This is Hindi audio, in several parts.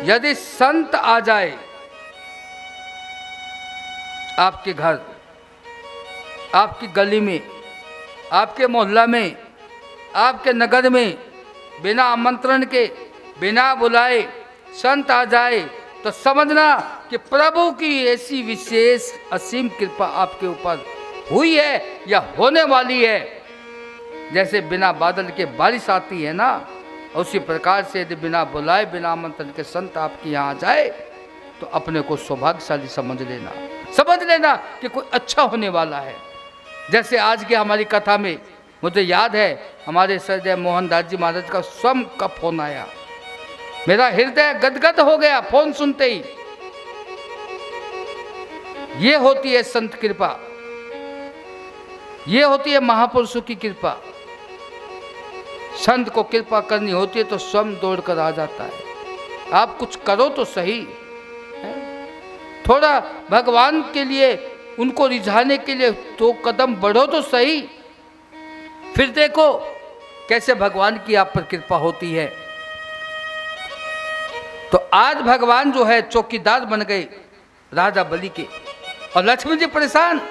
यदि संत आ जाए आपके घर, आपकी गली में, आपके मोहल्ला में, आपके नगर में, बिना आमंत्रण के, बिना बुलाए संत आ जाए, तो समझना कि प्रभु की ऐसी विशेष असीम कृपा आपके ऊपर हुई है या होने वाली है। जैसे बिना बादल के बारिश आती है ना, उसी प्रकार से यदि बिना बुलाए, बिना आमंत्रण के संत आपके यहाँ आ जाए, तो अपने को सौभाग्यशाली समझ लेना कि कोई अच्छा होने वाला है। जैसे आज की हमारी कथा में मुझे याद है, हमारे सर मोहनदास जी महाराज का स्वयं का फोन आया, मेरा हृदय गदगद हो गया फोन सुनते ही। ये होती है संत कृपा, ये होती है महापुरुषों की कृपा। संत को कृपा करनी होती है तो स्वयं दौड़ कर आ जाता है। आप कुछ करो तो सही, थोड़ा भगवान के लिए, उनको रिझाने के लिए तो कदम बढ़ो तो सही, फिर देखो कैसे भगवान की आप पर कृपा होती है। तो आज भगवान जो है चौकीदार बन गए राजा बलि के, और लक्ष्मी जी परेशान।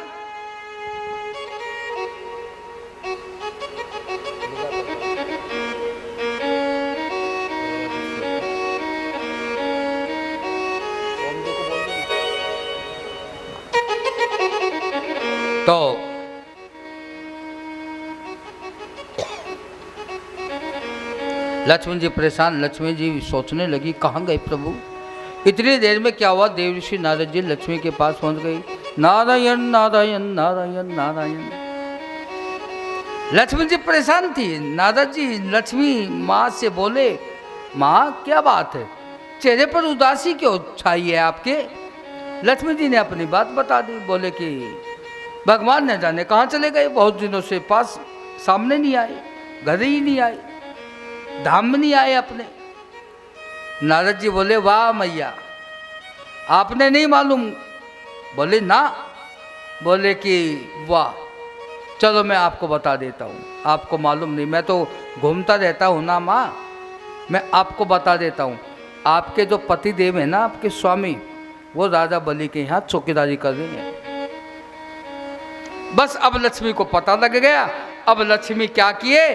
तो लक्ष्मी जी परेशान, लक्ष्मी जी सोचने लगी कहाँ गए प्रभु। इतनी देर में क्या हुआ, देव ऋषि नारद जी लक्ष्मी के पास पहुंच गई। नारायण नारायण नारायण नारायण। लक्ष्मी जी परेशान थी। नारद जी लक्ष्मी माँ से बोले, माँ क्या बात है, चेहरे पर उदासी क्यों छाई है आपके। लक्ष्मी जी ने अपनी बात बता दी। बोले कि भगवान ने जाने कहाँ चले गए, बहुत दिनों से पास सामने नहीं आए, घर ही नहीं आए, धाम में नहीं आए अपने। नारद जी बोले, वाह मैया, आपने नहीं मालूम। बोले ना। बोले कि वाह, चलो मैं आपको बता देता हूँ, आपको मालूम नहीं, मैं तो घूमता रहता हूँ ना माँ, मैं आपको बता देता हूँ। आपके जो पति देव है ना, आपके स्वामी, वो राजा बलि के यहाँ चौकीदारी कर रहे हैं। बस अब लक्ष्मी को पता लग गया। अब लक्ष्मी क्या किए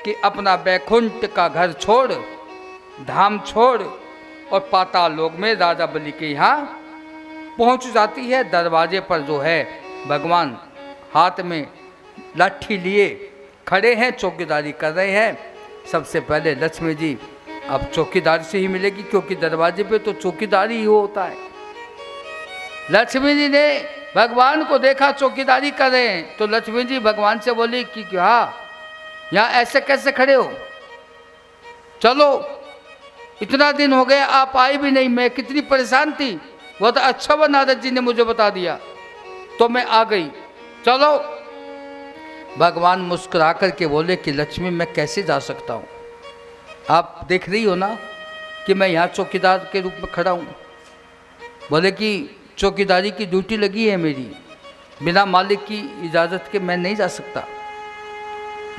कि अपना बैकुंठ का घर छोड़, धाम छोड़, और पाताल लोक में राजा बलि के यहाँ पहुंच जाती है। दरवाजे पर जो है भगवान हाथ में लाठी लिए खड़े हैं, चौकीदारी कर रहे हैं। सबसे पहले लक्ष्मी जी अब चौकीदार से ही मिलेगी, क्योंकि दरवाजे पे तो चौकीदारी ही होता है। लक्ष्मी जी ने भगवान को देखा चौकीदारी कर रहे हैं, तो लक्ष्मी जी भगवान से बोली कि क्या यहाँ ऐसे कैसे खड़े हो, चलो, इतना दिन हो गया आप आए भी नहीं, मैं कितनी परेशान थी, वो तो अच्छा हुआ नारद जी ने मुझे बता दिया तो मैं आ गई, चलो। भगवान मुस्कुरा करके बोले कि लक्ष्मी मैं कैसे जा सकता हूँ, आप देख रही हो ना कि मैं यहाँ चौकीदार के रूप में खड़ा हूँ। बोले कि चौकीदारी की ड्यूटी लगी है मेरी, बिना मालिक की इजाज़त के मैं नहीं जा सकता।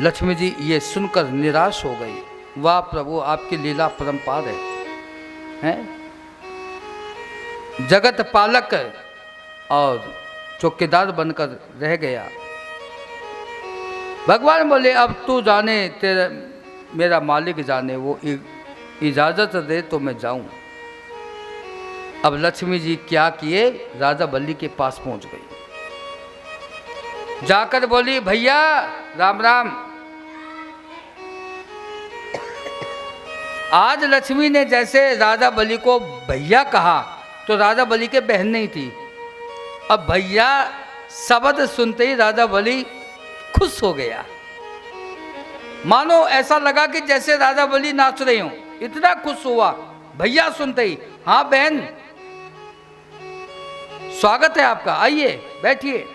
लक्ष्मी जी ये सुनकर निराश हो गई। वाह प्रभु, आपकी लीला परम्पार है? जगत पालक और चौकीदार बनकर रह गया। भगवान बोले अब तू जाने, तेरा मेरा मालिक जाने, वो इजाज़त दे तो मैं जाऊं। अब लक्ष्मी जी क्या किए, राजा बलि के पास पहुंच गई। जाकर बोली, भैया राम राम। आज लक्ष्मी ने जैसे राजा बलि को भैया कहा, तो राजा बलि के बहन नहीं थी। अब भैया शब्द सुनते ही राजा बलि खुश हो गया, मानो ऐसा लगा कि जैसे राजा बलि नाच रहे हो, इतना खुश हुआ भैया सुनते ही। हाँ बहन, स्वागत है आपका, आइए बैठिए।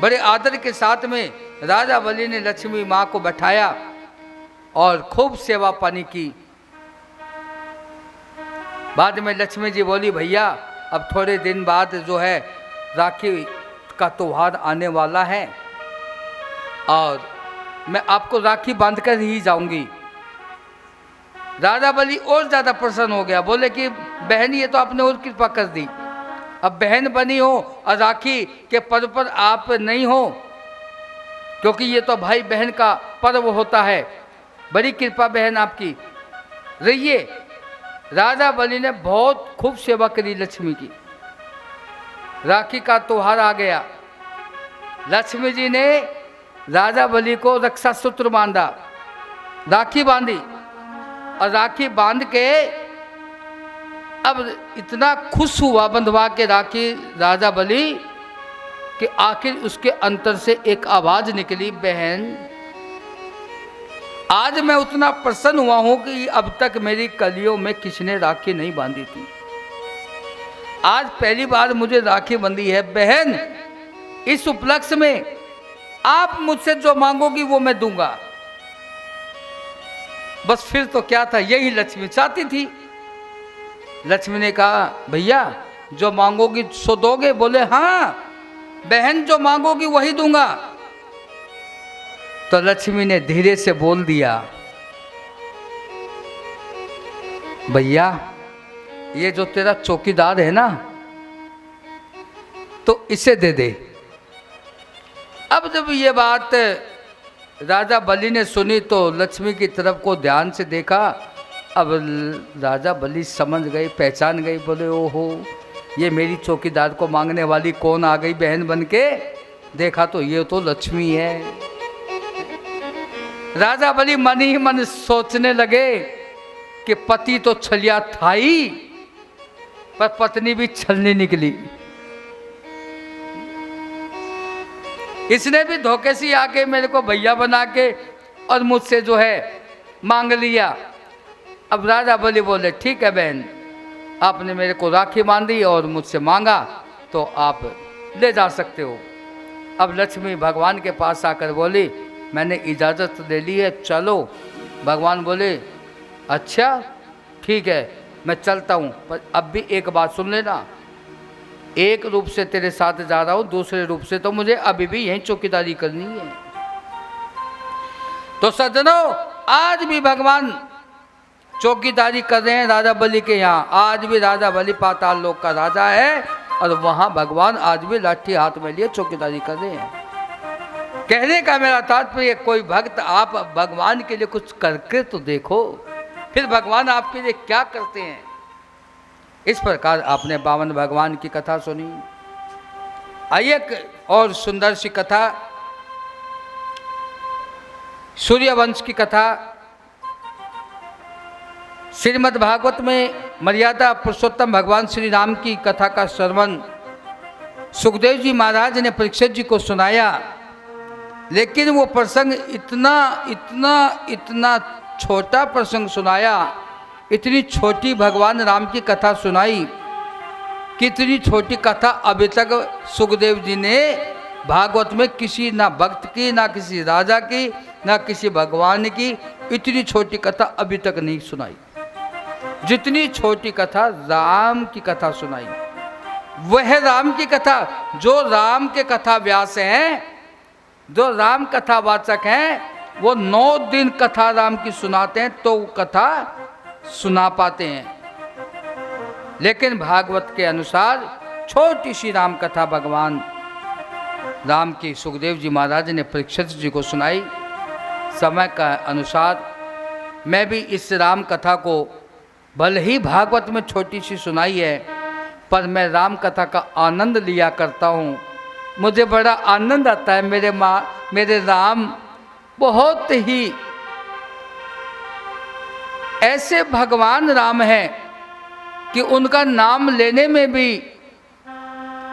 बड़े आदर के साथ में राजा बलि ने लक्ष्मी माँ को बैठाया और खूब सेवा पानी की। बाद में लक्ष्मी जी बोली, भैया अब थोड़े दिन बाद जो है राखी का त्योहार आने वाला है और मैं आपको राखी बांध कर ही जाऊंगी। राजा बलि और ज्यादा प्रसन्न हो गया, बोले कि बहन ये तो आपने और कृपा कर दी, अब बहन बनी हो और राखी के पर्व पर आप नहीं हो, क्योंकि ये तो भाई बहन का पर्व होता है, बड़ी कृपा बहन आपकी रहिए। राजा बलि ने बहुत खूब सेवा करी लक्ष्मी की। राखी का त्योहार आ गया, लक्ष्मी जी ने राजा बलि को रक्षा सूत्र बांधा, राखी बांधी, और राखी बांध के अब इतना खुश हुआ बंधवा के राखी राजा बलि कि आखिर उसके अंतर से एक आवाज निकली, बहन आज मैं उतना प्रसन्न हुआ हूं कि अब तक मेरी कलियों में किसने राखी नहीं बांधी थी, आज पहली बार मुझे राखी बंधी है। बहन इस उपलक्ष्य में आप मुझसे जो मांगोगी वो मैं दूंगा। बस फिर तो क्या था, यही लक्ष्मी चाहती थी। लक्ष्मी ने कहा भैया जो मांगोगी सो दोगे? बोले हाँ बहन जो मांगोगी वही दूंगा। तो लक्ष्मी ने धीरे से बोल दिया, भैया ये जो तेरा चौकीदार है ना, तो इसे दे दे। अब जब ये बात राजा बलि ने सुनी तो लक्ष्मी की तरफ को ध्यान से देखा। अब राजा बलि समझ गए, पहचान गई, बोले ओहो ये मेरी चौकीदार को मांगने वाली कौन आ गई बहन बन के। देखा तो ये तो लक्ष्मी है। राजा बलि मन ही मन सोचने लगे कि पति तो छलिया था ही, पर पत्नी भी छलनी निकली। इसने भी धोखे से आके मेरे को भैया बना के और मुझसे जो है मांग लिया। अब राजा बलि बोले ठीक है बहन, आपने मेरे को राखी बांधी और मुझसे मांगा तो आप ले जा सकते हो। अब लक्ष्मी भगवान के पास आकर बोली मैंने इजाज़त ले ली है, चलो। भगवान बोले अच्छा ठीक है मैं चलता हूँ, पर अब भी एक बात सुन लेना, एक रूप से तेरे साथ जा रहा हूँ, दूसरे रूप से तो मुझे अभी भी यहीं चौकीदारी करनी है। तो सज्जनों आज भी भगवान चौकीदारी कर रहे हैं राजा बलि के यहाँ। आज भी राजा बलि पाताल लोक का राजा है और वहाँ भगवान आज भी लाठी हाथ में लिए चौकीदारी कर रहे हैं। कहने का मेरा तात्पर्य कोई भक्त आप भगवान के लिए कुछ करके तो देखो, फिर भगवान आपके लिए क्या करते हैं। इस प्रकार आपने बावन भगवान की कथा सुनी। आइए एक और सुंदर सी कथा, सूर्यवंश की कथा। श्रीमद् भागवत में मर्यादा पुरुषोत्तम भगवान श्री राम की कथा का श्रवण सुखदेव जी महाराज ने परीक्षित जी को सुनाया, लेकिन वो प्रसंग इतना छोटा प्रसंग सुनाया, इतनी छोटी भगवान राम की कथा सुनाई, कितनी छोटी कथा अभी तक सुखदेव जी ने भागवत में किसी ना भक्त की, ना किसी राजा की, ना किसी भगवान की इतनी छोटी कथा अभी तक नहीं सुनाई। जितनी छोटी कथा राम की कथा सुनाई, वह राम की कथा जो राम के कथा व्यास हैं, जो राम कथा वाचक हैं, वो 9 दिन कथा राम की सुनाते हैं तो कथा सुना पाते हैं। लेकिन भागवत के अनुसार छोटी सी राम कथा भगवान राम की सुखदेव जी महाराज ने परीक्षित जी को सुनाई। समय का अनुसार मैं भी इस राम कथा को भले ही भागवत में छोटी सी सुनाई है, पर मैं राम कथा का आनंद लिया करता हूँ। मुझे बड़ा आनंद आता है। मेरे राम बहुत ही ऐसे भगवान राम हैं कि उनका नाम लेने में भी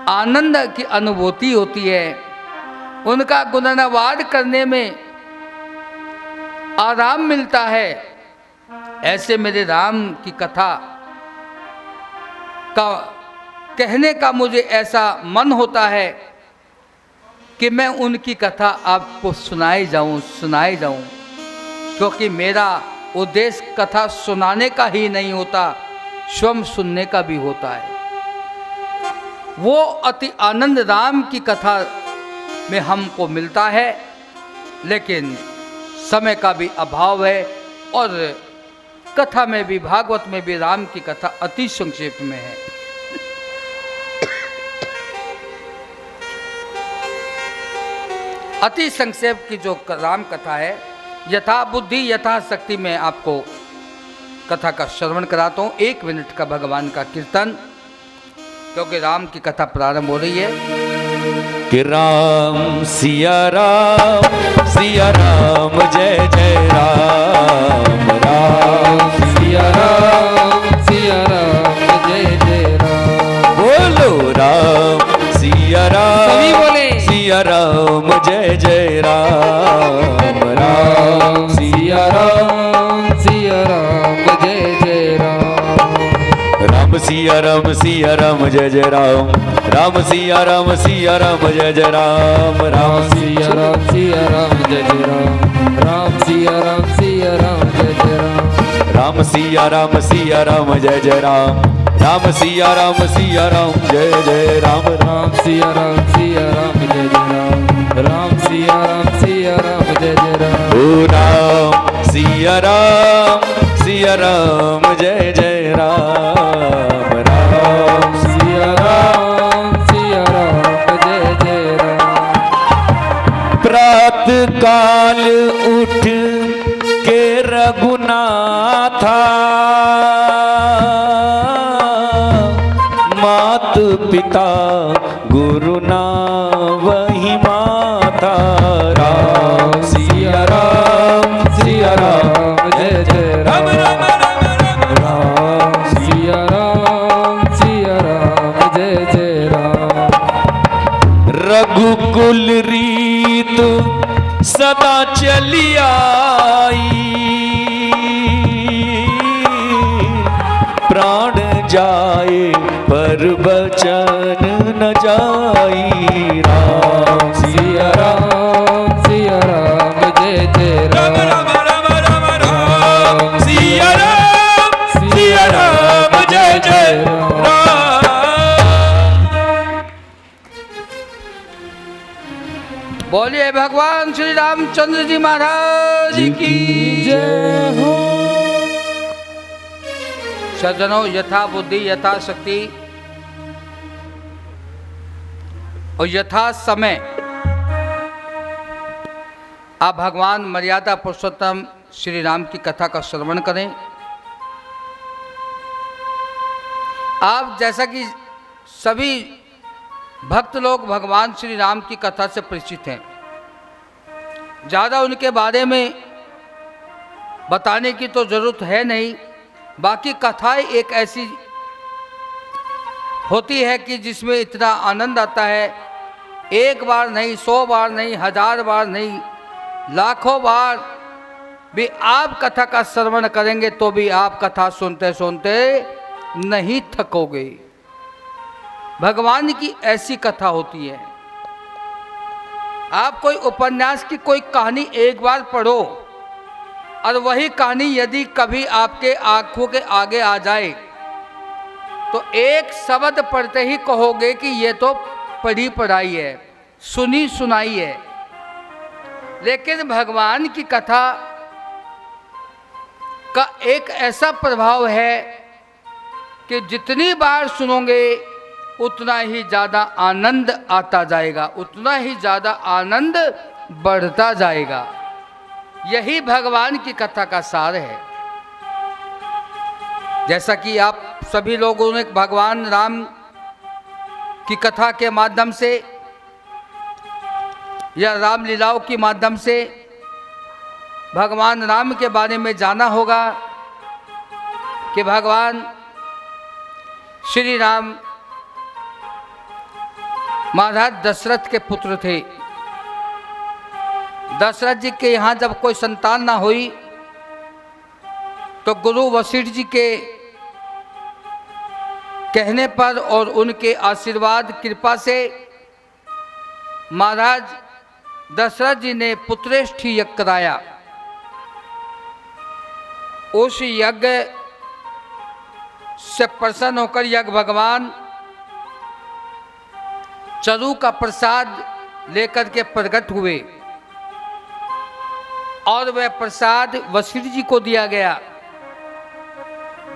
आनंद की अनुभूति होती है, उनका गुणगान करने में आराम मिलता है। ऐसे मेरे राम की कथा का कहने का मुझे ऐसा मन होता है कि मैं उनकी कथा आपको सुनाई जाऊं, क्योंकि मेरा उद्देश्य कथा सुनाने का ही नहीं होता, स्वयं सुनने का भी होता है। वो अति आनंद राम की कथा में हमको मिलता है, लेकिन समय का भी अभाव है और कथा में भी, भागवत में भी राम की कथा अति संक्षेप में है। अति संक्षेप की जो राम कथा है, यथा बुद्धि यथा शक्ति में आपको कथा का श्रवण कराता हूं। 1 मिनट का भगवान का कीर्तन, क्योंकि राम की कथा प्रारंभ हो रही है। कि राम सिया राम जय जय राम, राम सिया राम जय जय राम। बोलो राम सिया राम, सभी बोले सिया राम जय जय राम, राम सिया राम जय जय राम। राम सिया राम जय जय राम, राम सिया राम जय जय राम, राम सिया राम जय जय राम, राम सिया राम जय जय राम। राम सिया राम जय जय राम, राम सिया राम जय जय राम, राम सिया राम जय जय राम, राम सिया राम जय जय राम। ओ राम सिया राम जय जय राम, राम सिया राम जय जय राम। प्रात काल उठ के रघुनाथा, मात पिता गुरु ना वही माता। राम सिया राम जय जय राम, राम सिया राम जय जय राम। रघुकुल रीत सदा चली आई, प्राण जाए पर बचन न जाई। राम सिया राम जय जय राम, राम सिया राम जय जय राम। बोलिए भगवान श्री रामचंद्र जी महाराज की जय हो। सज्जनों, यथा बुद्धि यथा शक्ति और यथा समय आप भगवान मर्यादा पुरुषोत्तम श्री राम की कथा का श्रवण करें। आप जैसा कि सभी भक्त लोग भगवान श्री राम की कथा से परिचित हैं, ज़्यादा उनके बारे में बताने की तो जरूरत है नहीं। बाकी कथाएं एक ऐसी होती है कि जिसमें इतना आनंद आता है, एक बार नहीं, 100 बार नहीं, 1000 बार नहीं, लाखों बार भी आप कथा का श्रवण करेंगे तो भी आप कथा सुनते सुनते नहीं थकोगे। भगवान की ऐसी कथा होती है। आप कोई उपन्यास की कोई कहानी एक बार पढ़ो और वही कहानी यदि कभी आपके आंखों के आगे आ जाए तो एक शब्द पढ़ते ही कहोगे कि ये तो पढ़ी पढ़ाई है, सुनी सुनाई है। लेकिन भगवान की कथा का एक ऐसा प्रभाव है कि जितनी बार सुनोगे उतना ही ज़्यादा आनंद आता जाएगा, उतना ही ज़्यादा आनंद बढ़ता जाएगा। यही भगवान की कथा का सार है। जैसा कि आप सभी लोगों ने भगवान राम की कथा के माध्यम से या राम लीलाओं के माध्यम से भगवान राम के बारे में जाना होगा कि भगवान श्री राम महाराज दशरथ के पुत्र थे। दशरथ जी के यहाँ जब कोई संतान ना हुई तो गुरु वशिष्ठ जी के कहने पर और उनके आशीर्वाद कृपा से महाराज दशरथ जी ने पुत्रेष्ठ यज्ञ कराया। उस यज्ञ से प्रसन्न होकर यज्ञ भगवान चरु का प्रसाद लेकर के प्रकट हुए और वह प्रसाद वशिष्ठ जी को दिया गया।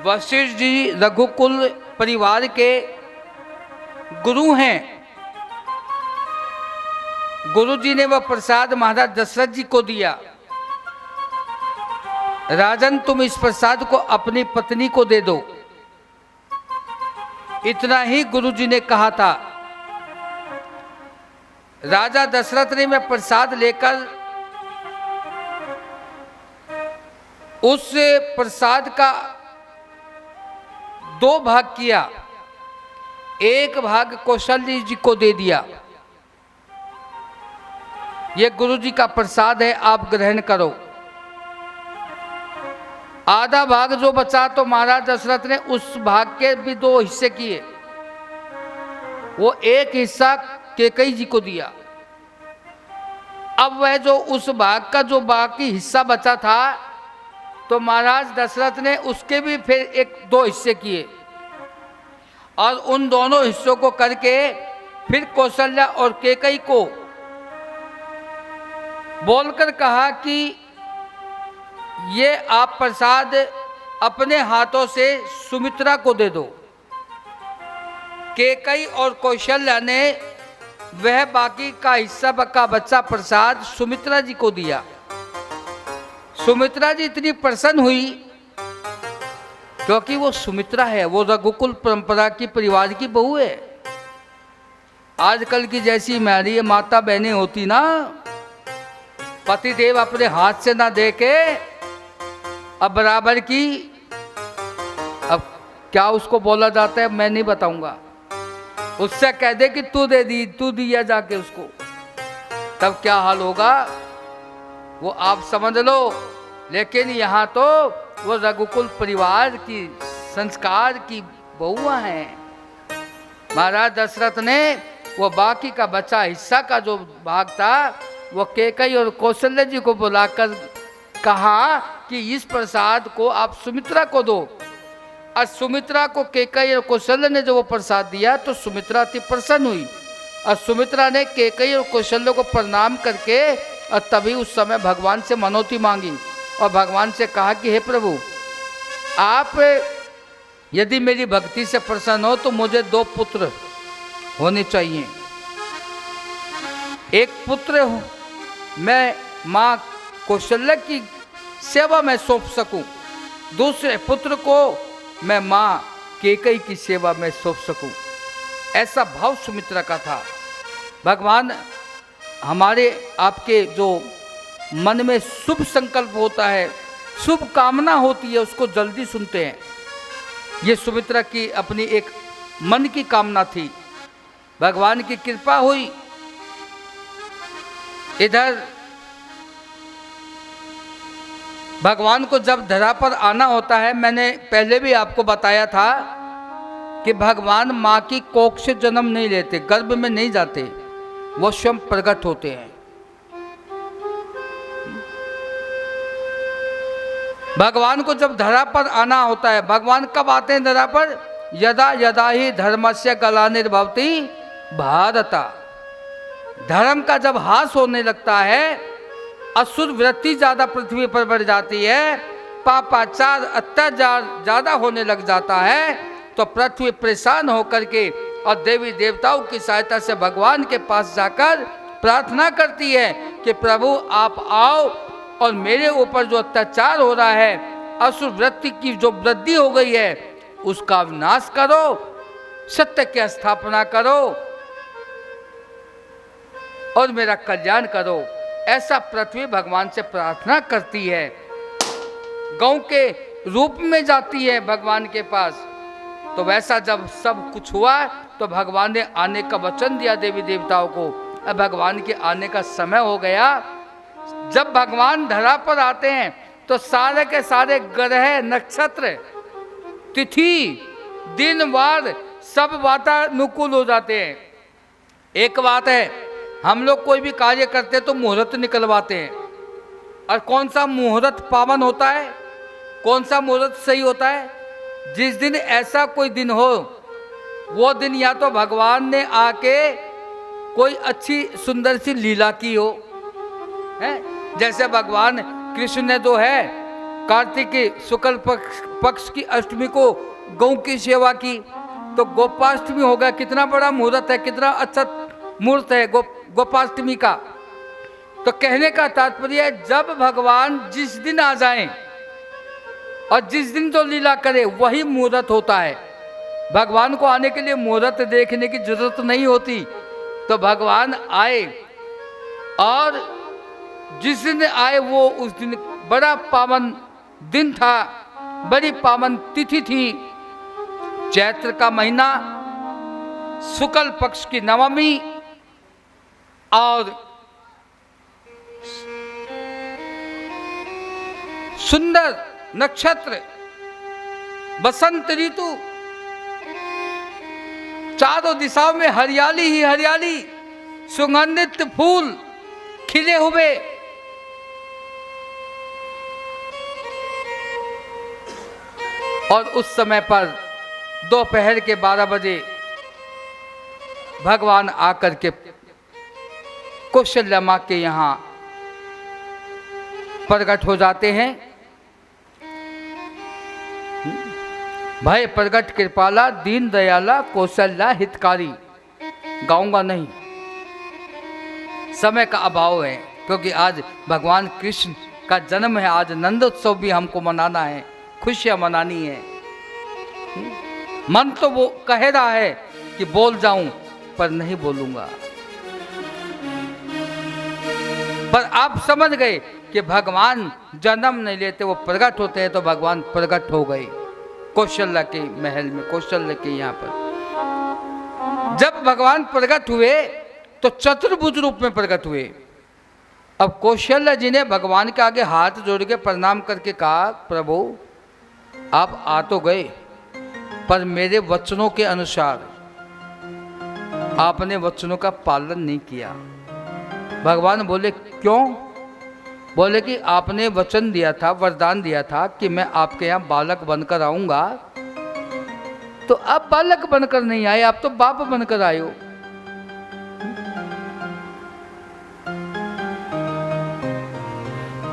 वशिष्ठ जी रघुकुल परिवार के गुरु हैं। गुरु जी ने वह प्रसाद महाराज दशरथ जी को दिया। राजन, तुम इस प्रसाद को अपनी पत्नी को दे दो। इतना ही गुरु जी ने कहा था। राजा दशरथ ने वह प्रसाद लेकर उस प्रसाद का 2 भाग किया। एक भाग कौशल्य जी को दे दिया। ये गुरु जी का प्रसाद है, आप ग्रहण करो। आधा भाग जो बचा तो महाराज दशरथ ने उस भाग के भी 2 हिस्से किए। वो एक हिस्सा कैकेयी जी को दिया। अब वह जो उस भाग का जो बाकी हिस्सा बचा था तो महाराज दशरथ ने उसके भी फिर 2 हिस्से किए और उन दोनों हिस्सों को करके फिर कौशल्या और कैकेयी को बोलकर कहा कि ये आप प्रसाद अपने हाथों से सुमित्रा को दे दो। कैकेयी और कौशल्या ने वह बाकी का हिस्सा का बच्चा प्रसाद सुमित्रा जी को दिया। सुमित्रा जी इतनी प्रसन्न हुई क्योंकि वो सुमित्रा है, वो रघुकुल परंपरा की परिवार की बहू है। आजकल की जैसी हमारी माता बहनें होती ना, पतिदेव अपने हाथ से ना दे के अब बराबर की, अब क्या उसको बोला जाता है मैं नहीं बताऊंगा, उससे कह दे कि तू दे दी, तू दिया जाके उसको, तब क्या हाल होगा वो आप समझ लो। लेकिन यहाँ तो वो रघुकुल परिवार की संस्कार की बहुआं हैं। महाराज दशरथ ने वो बाकी का बचा हिस्सा का जो भाग था वो कैकेयी और कौशल्य जी को बुलाकर कहा कि इस प्रसाद को आप सुमित्रा को दो। और सुमित्रा को कैकेयी और कौशल्य ने जो वो प्रसाद दिया तो सुमित्रा अति प्रसन्न हुई और सुमित्रा ने कैकेयी और कौशल्य को प्रणाम करके और तभी उस समय भगवान से मनौती मांगी और भगवान से कहा कि हे प्रभु, आप यदि मेरी भक्ति से प्रसन्न हो तो मुझे 2 पुत्र होने चाहिए। एक पुत्र मैं माँ कौशल्या की सेवा में सौंप सकूं, दूसरे पुत्र को मैं माँ कैकेयी की सेवा में सौंप सकूं। ऐसा भाव सुमित्रा का था। भगवान हमारे आपके जो मन में शुभ संकल्प होता है, शुभ कामना होती है, उसको जल्दी सुनते हैं। ये सुमित्रा की अपनी एक मन की कामना थी, भगवान की कृपा हुई। इधर भगवान को जब धरा पर आना होता है, मैंने पहले भी आपको बताया था कि भगवान माँ की कोख से जन्म नहीं लेते, गर्भ में नहीं जाते, वो स्वयं प्रकट होते हैं। भगवान को जब धरा पर आना होता है, भगवान कब आते हैं धरा पर? यदा यदा ही धर्मस्य ग्लानिर्भवति भारता। धर्म का जब हास होने लगता है, असुर वृत्ति ज्यादा पृथ्वी पर बढ़ जाती है, पापाचार अत्याचार ज्यादा होने लग जाता है, तो पृथ्वी परेशान होकर के और देवी देवताओं की सहायता से भगवान के पास जाकर प्रार्थना करती है कि प्रभु आप आओ और मेरे ऊपर जो अत्याचार हो रहा है, असुर वृत्ति की जो वृद्धि हो गई है, उसका विनाश करो, सत्य की स्थापना करो और मेरा कल्याण करो। ऐसा पृथ्वी भगवान से प्रार्थना करती है, गौ के रूप में जाती है भगवान के पास। तो वैसा जब सब कुछ हुआ तो भगवान ने आने का वचन दिया देवी देवताओं को। अब भगवान के आने का समय हो गया। जब भगवान धरा पर आते हैं तो सारे के सारे ग्रह, नक्षत्र, तिथि, दिन, वार सब वातानुकूल हो जाते हैं। एक बात है, हम लोग कोई भी कार्य करते तो मुहूर्त निकलवाते हैं, और कौन सा मुहूर्त पावन होता है, कौन सा मुहूर्त सही होता है? जिस दिन ऐसा कोई दिन हो, वो दिन या तो भगवान ने आके कोई अच्छी सुंदर सी लीला की हो, है? जैसे भगवान कृष्ण ने जो है कार्तिक शुक्ल पक्ष की अष्टमी को गौ की सेवा की, तो गोपाष्टमी हो गया। कितना बड़ा मुहूर्त है, कितना अच्छा मुहूर्त है गोपाष्टमी का। तो कहने का तात्पर्य है, जब भगवान जिस दिन आ जाएं और जिस दिन जो लीला करे वही मुहूर्त होता है। भगवान को आने के लिए मुहूर्त देखने की जरूरत नहीं होती। तो भगवान आए और जिस दिन आए वो उस दिन बड़ा पावन दिन था, बड़ी पावन तिथि थी। चैत्र का महीना, शुक्ल पक्ष की नवमी और सुंदर नक्षत्र, बसंत ऋतु, चारों दिशाओं में हरियाली ही हरियाली, सुगंधित फूल खिले हुए। और उस समय पर दोपहर के 12 बजे भगवान आकर के कौशल्या माँ के यहाँ प्रकट हो जाते हैं। भय प्रगट कृपाला दीन दयाला कौशल्या हितकारी। गाऊंगा नहीं, समय का अभाव है, क्योंकि आज भगवान कृष्ण का जन्म है। आज नंद उत्सव भी हमको मनाना है, खुशियां मनानी है। मन तो वो कह रहा है कि बोल जाऊं, पर नहीं बोलूंगा। पर आप समझ गए कि भगवान जन्म नहीं लेते, वो प्रकट होते हैं। तो भगवान प्रकट हो गए कौशल्या के महल में, कौशल्या के यहाँ पर। जब भगवान प्रकट हुए तो चतुर्भुज रूप में प्रकट हुए। अब कौशल्या जी ने भगवान के आगे हाथ जोड़ के प्रणाम करके कहा, प्रभु आप आ तो गए, पर मेरे वचनों के अनुसार आपने वचनों का पालन नहीं किया। भगवान बोले क्यों? बोले कि आपने वचन दिया था, वरदान दिया था कि मैं आपके यहाँ बालक बनकर आऊंगा, तो आप बालक बनकर नहीं आए, आप तो बाप बनकर आए हो।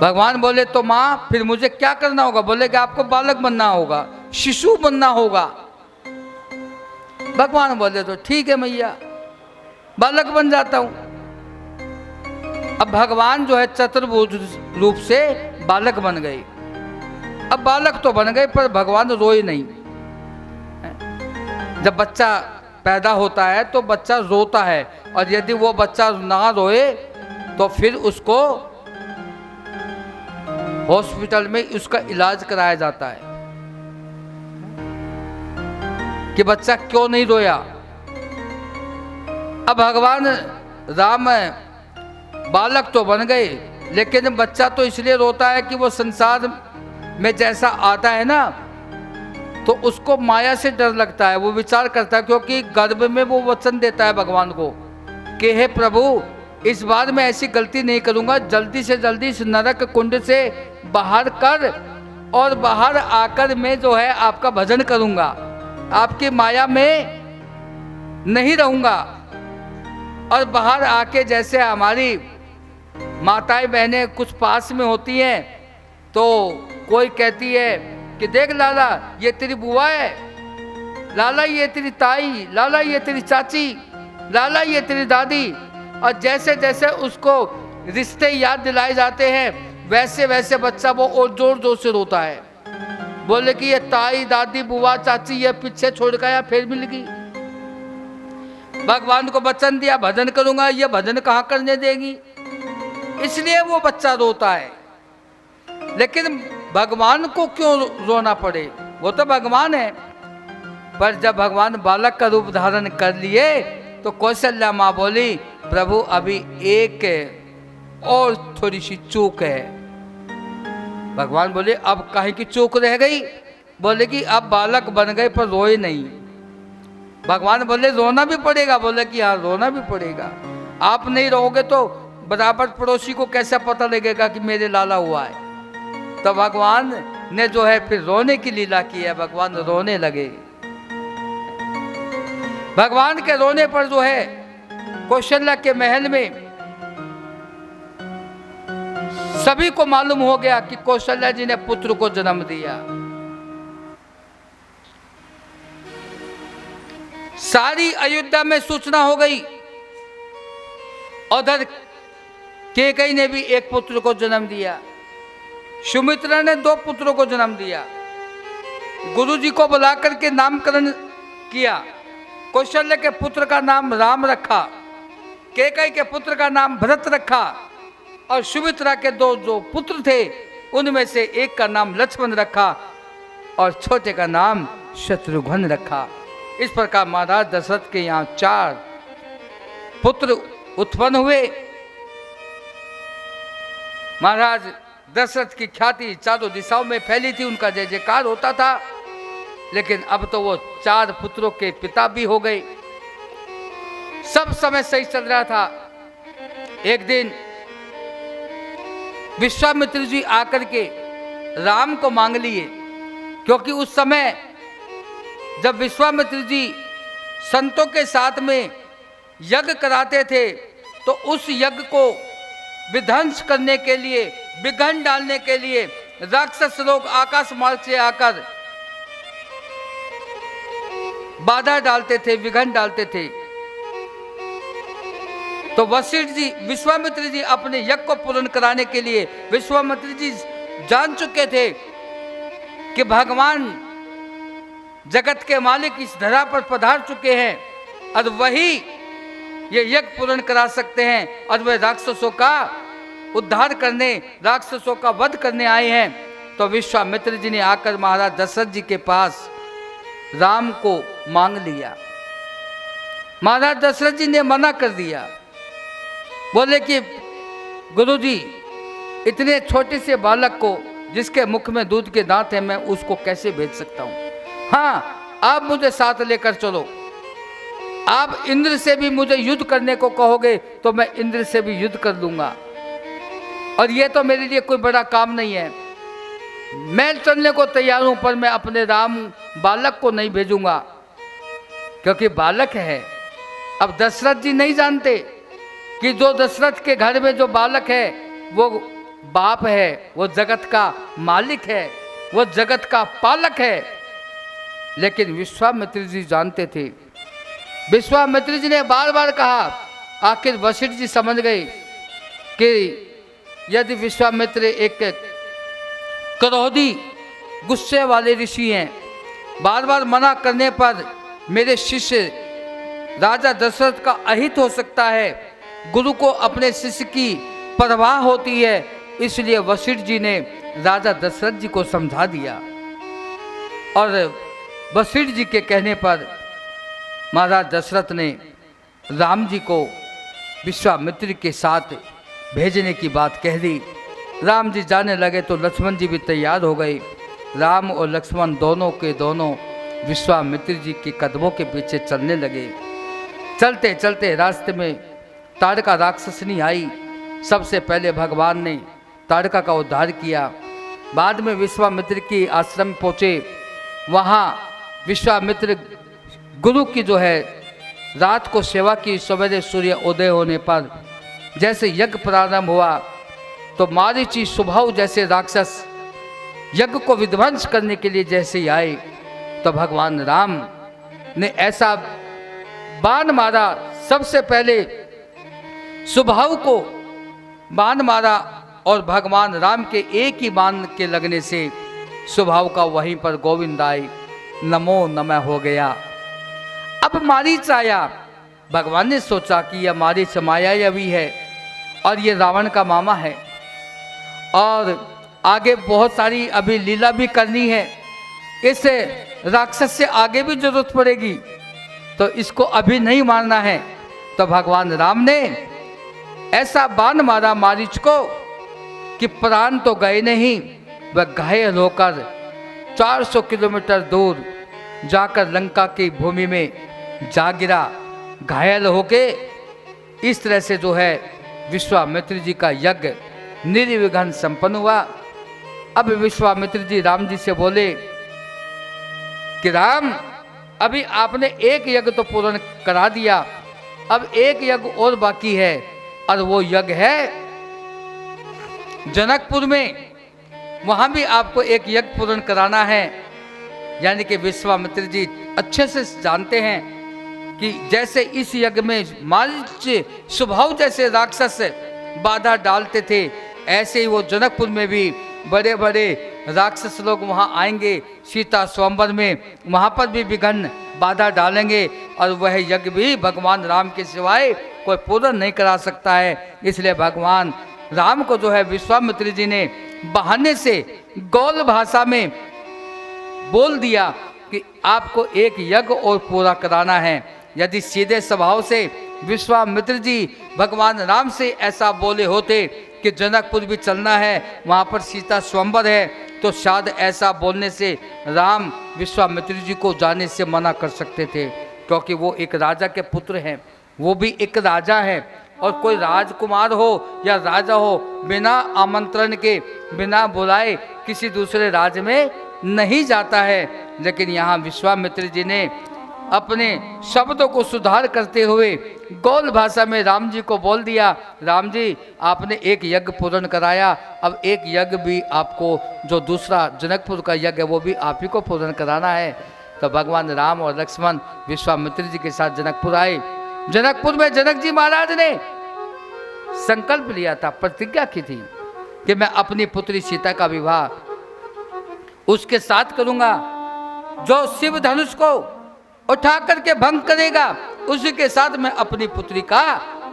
भगवान बोले तो माँ फिर मुझे क्या करना होगा? बोले कि आपको बालक बनना होगा, शिशु बनना होगा। भगवान बोले तो ठीक है मैया, बालक बन जाता हूं। अब भगवान जो है चतुर्भुज रूप से बालक बन गए। अब बालक तो बन गए, पर भगवान रोए नहीं। जब बच्चा पैदा होता है तो बच्चा रोता है, और यदि वो बच्चा ना रोए तो फिर उसको हॉस्पिटल में उसका इलाज कराया जाता है कि बच्चा क्यों नहीं रोया। अब भगवान राम बालक तो बन गए, लेकिन बच्चा तो इसलिए रोता है कि वो संसार में जैसा आता है ना, तो उसको माया से डर लगता है। वो विचार करता है, क्योंकि गर्भ में वो वचन देता है भगवान को कि हे प्रभु, इस बार मैं ऐसी गलती नहीं करूंगा, जल्दी से जल्दी इस नरक कुंड से बाहर कर, और बाहर आकर मैं जो है आपका भजन करूंगा, आपकी माया में नहीं रहूंगा। और बाहर आके जैसे हमारी माताएं बहनें कुछ पास में होती हैं, तो कोई कहती है कि देख लाला ये तेरी बुआ है, लाला ये तेरी ताई, लाला ये तेरी चाची, लाला ये तेरी दादी। और जैसे जैसे उसको रिश्ते याद दिलाए जाते हैं, वैसे वैसे बच्चा वो और जोर जोर से रोता है। बोले कि ये ताई दादी बुआ चाची ये पीछे छोड़ गया, फिर मिल गई। भगवान को वचन दिया भजन करूंगा, ये भजन कहाँ करने देगी, इसलिए वो बच्चा रोता है। लेकिन भगवान को क्यों रोना पड़े? वो तो भगवान है। पर जब भगवान बालक का रूप धारण कर लिए तो कौशल्या माँ बोली, प्रभु अभी एक और थोड़ी सी चूक है। भगवान बोले अब काहे की चूक रह गई? बोले कि अब बालक बन गए पर रोए नहीं। भगवान बोले रोना भी पड़ेगा? बोले कि हाँ रोना भी पड़ेगा। आप नहीं रहोगे तो बराबर पड़ोसी को कैसा पता लगेगा कि मेरे लाला हुआ है। तो भगवान ने जो है फिर रोने की लीला की है, भगवान रोने लगे। भगवान के रोने पर जो है कौशल्या के महल में सभी को मालूम हो गया कि कौशल्या जी ने पुत्र को जन्म दिया। सारी अयोध्या में सूचना हो गई। उधर कैकेयी ने भी एक पुत्र को जन्म दिया, सुमित्रा ने 2 पुत्रों को जन्म दिया। गुरुजी को बुलाकर के नामकरण किया। कौशल्य के पुत्र का नाम राम रखा, कैकेयी के पुत्र का नाम भरत रखा, और सुमित्रा के 2 जो पुत्र थे उनमें से एक का नाम लक्ष्मण रखा और छोटे का नाम शत्रुघ्न रखा। इस प्रकार महाराज दशरथ के यहाँ 4 पुत्र उत्पन्न हुए। महाराज दशरथ की ख्याति चारों दिशाओं में फैली थी, उनका जय जयकार होता था। लेकिन अब तो वो 4 पुत्रों के पिता भी हो गए। सब समय सही चल रहा था। एक दिन विश्वामित्र जी आकर के राम को मांग लिए, क्योंकि उस समय जब विश्वामित्र जी संतों के साथ में यज्ञ कराते थे तो उस यज्ञ को विध्वंस करने के लिए, विघ्न डालने के लिए राक्षस लोग आकाश मार्ग से आकर बाधा डालते थे, विघ्न डालते थे। तो वशिष्ठ जी, विश्वामित्र जी अपने यज्ञ को पूर्ण कराने के लिए, विश्वामित्र जी जान चुके थे कि भगवान जगत के मालिक इस धरा पर पधार चुके हैं और वही ये यज्ञ पूर्ण करा सकते हैं, और वे राक्षसों का उद्धार करने, राक्षसों का वध करने आए हैं। तो विश्वामित्र जी ने आकर महाराज दशरथ जी के पास राम को मांग लिया। महाराज दशरथ जी ने मना कर दिया, बोले कि गुरुजी, इतने छोटे से बालक को जिसके मुख में दूध के दांत हैं, मैं उसको कैसे भेज सकता हूं? हाँ, आप मुझे साथ लेकर चलो। आप इंद्र से भी मुझे युद्ध करने को कहोगे तो मैं इंद्र से भी युद्ध कर लूंगा, और ये तो मेरे लिए कोई बड़ा काम नहीं है। मैं चलने को तैयार हूं, पर मैं अपने राम बालक को नहीं भेजूंगा, क्योंकि बालक है। अब दशरथ जी नहीं जानते कि जो दशरथ के घर में जो बालक है वो बाप है, वो जगत का मालिक है, वो जगत का पालक है। लेकिन विश्वामित्र जी जानते थे। विश्वामित्र जी ने बार बार कहा, आखिर वशिष्ठ जी समझ गए कि यदि विश्वामित्र एक क्रोधी, गुस्से वाले ऋषि हैं, बार बार मना करने पर मेरे शिष्य राजा दशरथ का अहित हो सकता है। गुरु को अपने शिष्य की परवाह होती है, इसलिए वशिष्ठ जी ने राजा दशरथ जी को समझा दिया। और वशिष्ठ जी के कहने पर महाराज दशरथ ने राम जी को विश्वामित्र के साथ भेजने की बात कह दी। राम जी जाने लगे तो लक्ष्मण जी भी तैयार हो गए। राम और लक्ष्मण दोनों के दोनों विश्वामित्र जी के कदमों के पीछे चलने लगे। चलते चलते रास्ते में ताड़का राक्षसनी आई। सबसे पहले भगवान ने ताड़का का उद्धार किया। बाद में विश्वामित्र की आश्रम पहुँचे। वहाँ विश्वामित्र गुरु की जो है रात को सेवा की। सवेरे सूर्य उदय होने पर जैसे यज्ञ प्रारंभ हुआ तो मारीची स्वभाव जैसे राक्षस यज्ञ को विध्वंस करने के लिए जैसे ही आए, तो भगवान राम ने ऐसा बाण मारा। सबसे पहले स्वभाव को बाण मारा और भगवान राम के एक ही बाण के लगने से स्वभाव का वहीं पर गोविंदाय नमो नमः हो गया। अब मारीच आया। भगवान ने सोचा कि यह मारीच मायावी है और ये रावण का मामा है, और आगे बहुत सारी अभी लीला भी करनी है। इस राक्षस से आगे भी जरूरत पड़ेगी, तो इसको अभी नहीं मारना है। तो भगवान राम ने ऐसा बाण मारा मारीच को कि प्राण तो गए नहीं, वह घायल होकर 400 किलोमीटर दूर जाकर लंका की भूमि में जा गिरा, घायल होके। इस तरह से जो है विश्वामित्र जी का यज्ञ निर्विघ्न संपन्न हुआ। अब विश्वामित्र जी राम जी से बोले कि राम, अभी आपने एक यज्ञ तो पूर्ण करा दिया, अब एक यज्ञ और बाकी है, और वो यज्ञ है जनकपुर में। वहां भी आपको एक यज्ञ पूर्ण कराना है। यानी कि विश्वामित्र जी अच्छे से जानते हैं कि जैसे इस यज्ञ में मारीच स्वभाव जैसे राक्षस बाधा डालते थे, ऐसे ही वो जनकपुर में भी बड़े बड़े राक्षस लोग वहाँ आएंगे सीता स्वयंवर में, वहाँ पर भी विघ्न बाधा डालेंगे और वह यज्ञ भी भगवान राम के सिवाय कोई पूर्ण नहीं करा सकता है। इसलिए भगवान राम को जो है विश्वामित्र जी ने बहाने से गौल भाषा में बोल दिया कि आपको एक यज्ञ और पूरा कराना है। यदि सीधे स्वभाव से विश्वामित्र जी भगवान राम से ऐसा बोले होते कि जनकपुर भी चलना है, वहाँ पर सीता स्वयंवर है, तो शायद ऐसा बोलने से राम विश्वामित्र जी को जाने से मना कर सकते थे, क्योंकि वो एक राजा के पुत्र हैं, वो भी एक राजा है। और कोई राजकुमार हो या राजा हो बिना आमंत्रण के बिना बुलाए किसी दूसरे राज्य में नहीं जाता है। लेकिन यहाँ विश्वामित्र जी ने अपने शब्दों को सुधार करते हुए गौल भाषा में राम जी को बोल दिया, राम जी आपने एक यज्ञ पूर्ण कराया, अब एक यज्ञ भी आपको जो दूसरा जनकपुर का यज्ञ है वो भी आप ही को पूर्ण कराना है। तो भगवान राम और लक्ष्मण विश्वामित्र जी के साथ जनकपुर आए। जनकपुर में जनक जी महाराज ने संकल्प लिया था, प्रतिज्ञा की थी कि मैं अपनी पुत्री सीता का विवाह उसके साथ करूंगा जो शिव धनुष को उठा करके भंग करेगा, उसी के साथ मैं अपनी पुत्री का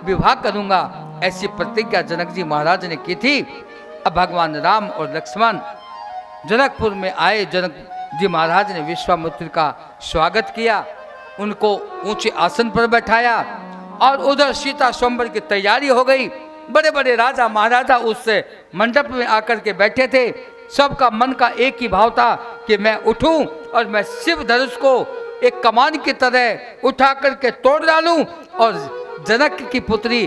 विवाह करूंगा। ऐसी प्रतिज्ञा जनक जी महाराज ने की थी। अब भगवान राम और लक्ष्मण जनकपुर में आए। जनक जी महाराज ने विश्वामित्र का स्वागत किया, उनको ऊंचे आसन पर बैठाया और उधर सीता स्वयंवर की तैयारी हो गई। बड़े बड़े राजा महाराजा उस मंडप में आकर के बैठे थे। सबका मन का एक ही भाव था कि मैं उठूं और मैं शिव धनुष को एक कमान की तरह उठा करके तोड़ डालूं और जनक की पुत्री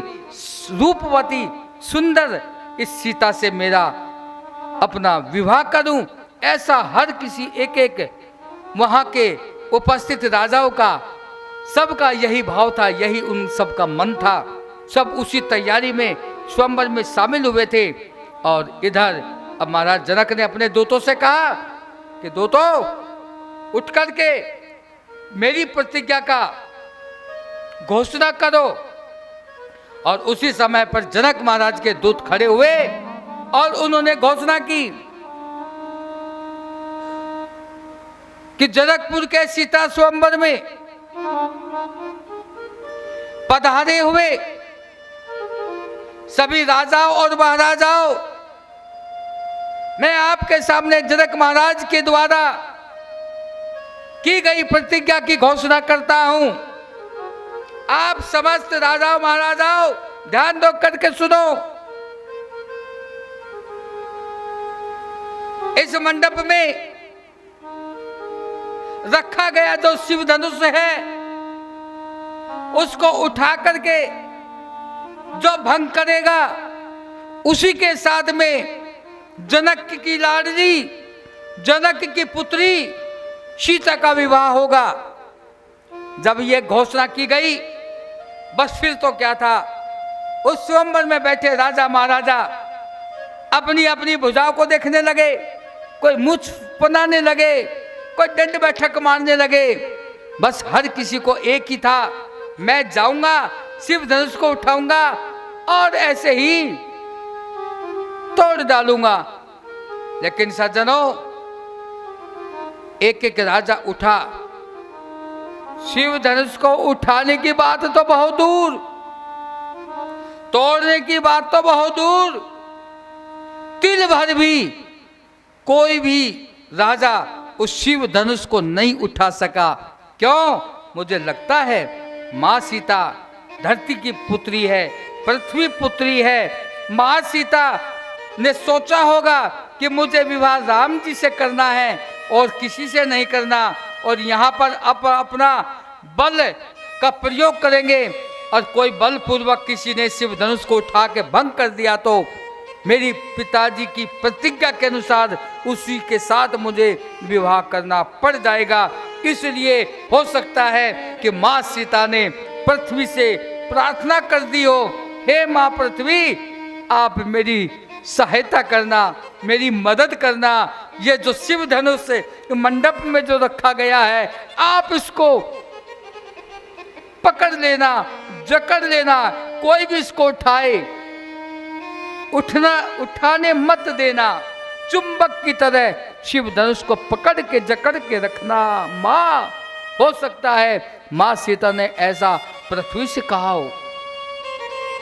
रूपवती सुंदर इस सीता से मेरा अपना विवाह करूं। ऐसा हर किसी एक एक वहां के उपस्थित राजाओं का सबका यही भाव था, यही उन सबका मन था। सब उसी तैयारी में स्वयंवर में शामिल हुए थे। और इधर अब महाराज जनक ने अपने दूतों से कहा कि दूतों उठ करके मेरी प्रतिज्ञा का घोषणा करो। और उसी समय पर जनक महाराज के दूत खड़े हुए और उन्होंने घोषणा की कि जनकपुर के सीता स्वयंवर में पधारे हुए सभी राजाओं और महाराजाओं, मैं आपके सामने जनक महाराज के द्वारा की गई प्रतिज्ञा की घोषणा करता हूं। आप समस्त राजाओं महाराजाओं ध्यान दो करके सुनो। इस मंडप में रखा गया जो शिव धनुष है उसको उठा करके जो भंग करेगा उसी के साथ में जनक की लाडली जनक की पुत्री सीता का विवाह होगा। जब यह घोषणा की गई बस फिर तो क्या था, उस स्वयंवर में बैठे राजा महाराजा अपनी अपनी भुजाओं को देखने लगे, कोई मुछ बनाने लगे, कोई दंड बैठक मारने लगे। बस हर किसी को एक ही था, मैं जाऊंगा शिव धनुष को उठाऊंगा और ऐसे ही तोड़ डालूंगा। लेकिन सज्जनों एक एक राजा उठा। शिव धनुष को उठाने की बात तो बहुत दूर, तोड़ने की बात तो बहुत दूर, तिल भर भी कोई भी राजा उस शिव धनुष को नहीं उठा सका। क्यों? मुझे लगता है माँ सीता धरती की पुत्री है, पृथ्वी पुत्री है। माँ सीता ने सोचा होगा कि मुझे विवाह राम जी से करना है और किसी से नहीं करना, और यहाँ पर अपना बल का प्रयोग करेंगे और कोई बलपूर्वक किसी ने शिव धनुष को उठा के भंग कर दिया तो मेरी पिताजी की प्रतिज्ञा के अनुसार उसी के साथ मुझे विवाह करना पड़ जाएगा। इसलिए हो सकता है कि माँ सीता ने पृथ्वी से प्रार्थना कर दी हो, हे माँ पृथ्वी आप मेरी सहायता करना, मेरी मदद करना। ये जो शिव धनुष मंडप में जो रखा गया है आप इसको पकड़ लेना, जकड़ लेना, कोई भी इसको उठाए, उठाने मत देना। चुंबक की तरह शिव धनुष को पकड़ के जकड़ के रखना। माँ, हो सकता है माँ सीता ने ऐसा पृथ्वी से कहा हो।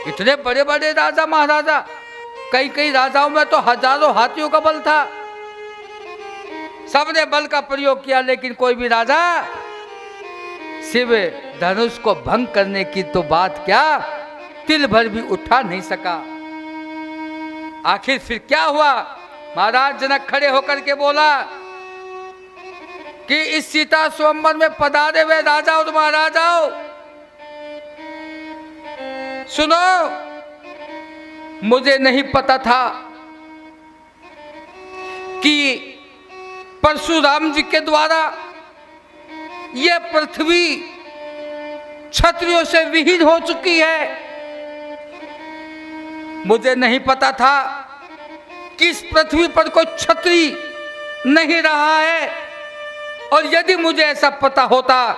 इतने बड़े बड़े राजा महाराजा, कई कई राजाओं में तो हजारों हाथियों का बल था, सबने बल का प्रयोग किया, लेकिन कोई भी राजा शिव धनुष को भंग करने की तो बात क्या, तिल भर भी उठा नहीं सका। आखिर फिर क्या हुआ? महाराज जनक खड़े होकर के बोला कि इस सीता स्वयंवर में पधारे हुए राजा और महाराजाओं, सुनो, मुझे नहीं पता था कि परशुराम जी के द्वारा यह पृथ्वी क्षत्रियों से विहीन हो चुकी है। मुझे नहीं पता था कि इस पृथ्वी पर कोई क्षत्रिय नहीं रहा है, और यदि मुझे ऐसा पता होता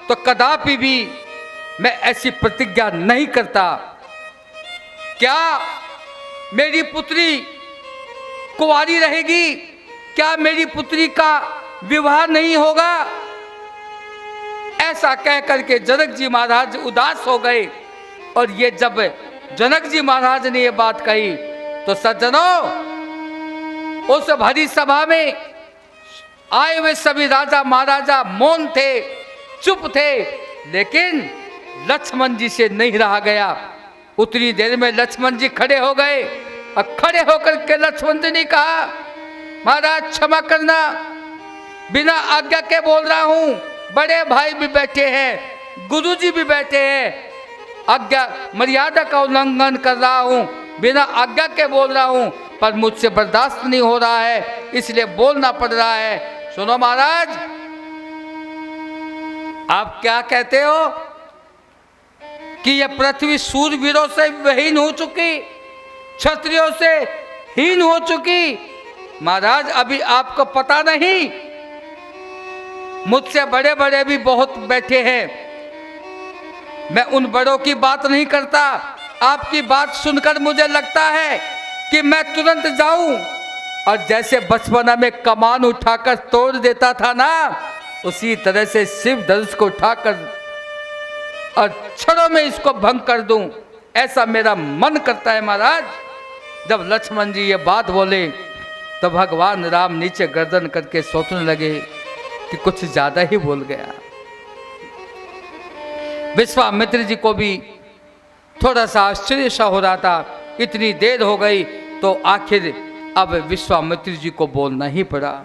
तो कदापि भी मैं ऐसी प्रतिज्ञा नहीं करता। क्या मेरी पुत्री कुंवारी रहेगी? क्या मेरी पुत्री का विवाह नहीं होगा? ऐसा कह करके जनक जी महाराज उदास हो गए। और ये जब जनक जी महाराज ने ये बात कही तो सज्जनों, उस भरी सभा में आए हुए सभी राजा महाराजा मौन थे, चुप थे, लेकिन लक्ष्मण जी से नहीं रहा गया। उतनी देर में लक्ष्मण जी खड़े हो गए, और खड़े होकर के लक्ष्मण जी ने कहा, महाराज क्षमा करना, बिना आज्ञा के बोल रहा हूं, बड़े भाई भी बैठे हैं, गुरुजी भी बैठे हैं, आज्ञा मर्यादा का उल्लंघन कर रहा हूं, बिना आज्ञा के बोल रहा हूं, पर मुझसे बर्दाश्त नहीं हो रहा है, इसलिए बोलना पड़ रहा है। सुनो महाराज, आप क्या कहते हो कि यह पृथ्वी सूरवीरों से विहीन हो चुकी, क्षत्रियों से हीन हो चुकी? महाराज, अभी आपको पता नहीं, मुझसे बड़े बड़े भी बहुत बैठे हैं, मैं उन बड़ों की बात नहीं करता। आपकी बात सुनकर मुझे लगता है कि मैं तुरंत जाऊं और जैसे बचपना में कमान उठाकर तोड़ देता था ना, उसी तरह से शिव धनुष को उठाकर और क्षणों में इसको भंग कर दूं, ऐसा मेरा मन करता है। महाराज, जब लक्ष्मण जी ये बात बोले तो भगवान राम नीचे गर्दन करके सोचने लगे कि कुछ ज्यादा ही बोल गया। विश्वामित्र जी को भी थोड़ा सा आश्चर्य सा हो रहा था, इतनी देर हो गई, तो आखिर अब विश्वामित्र जी को बोलना ही पड़ा।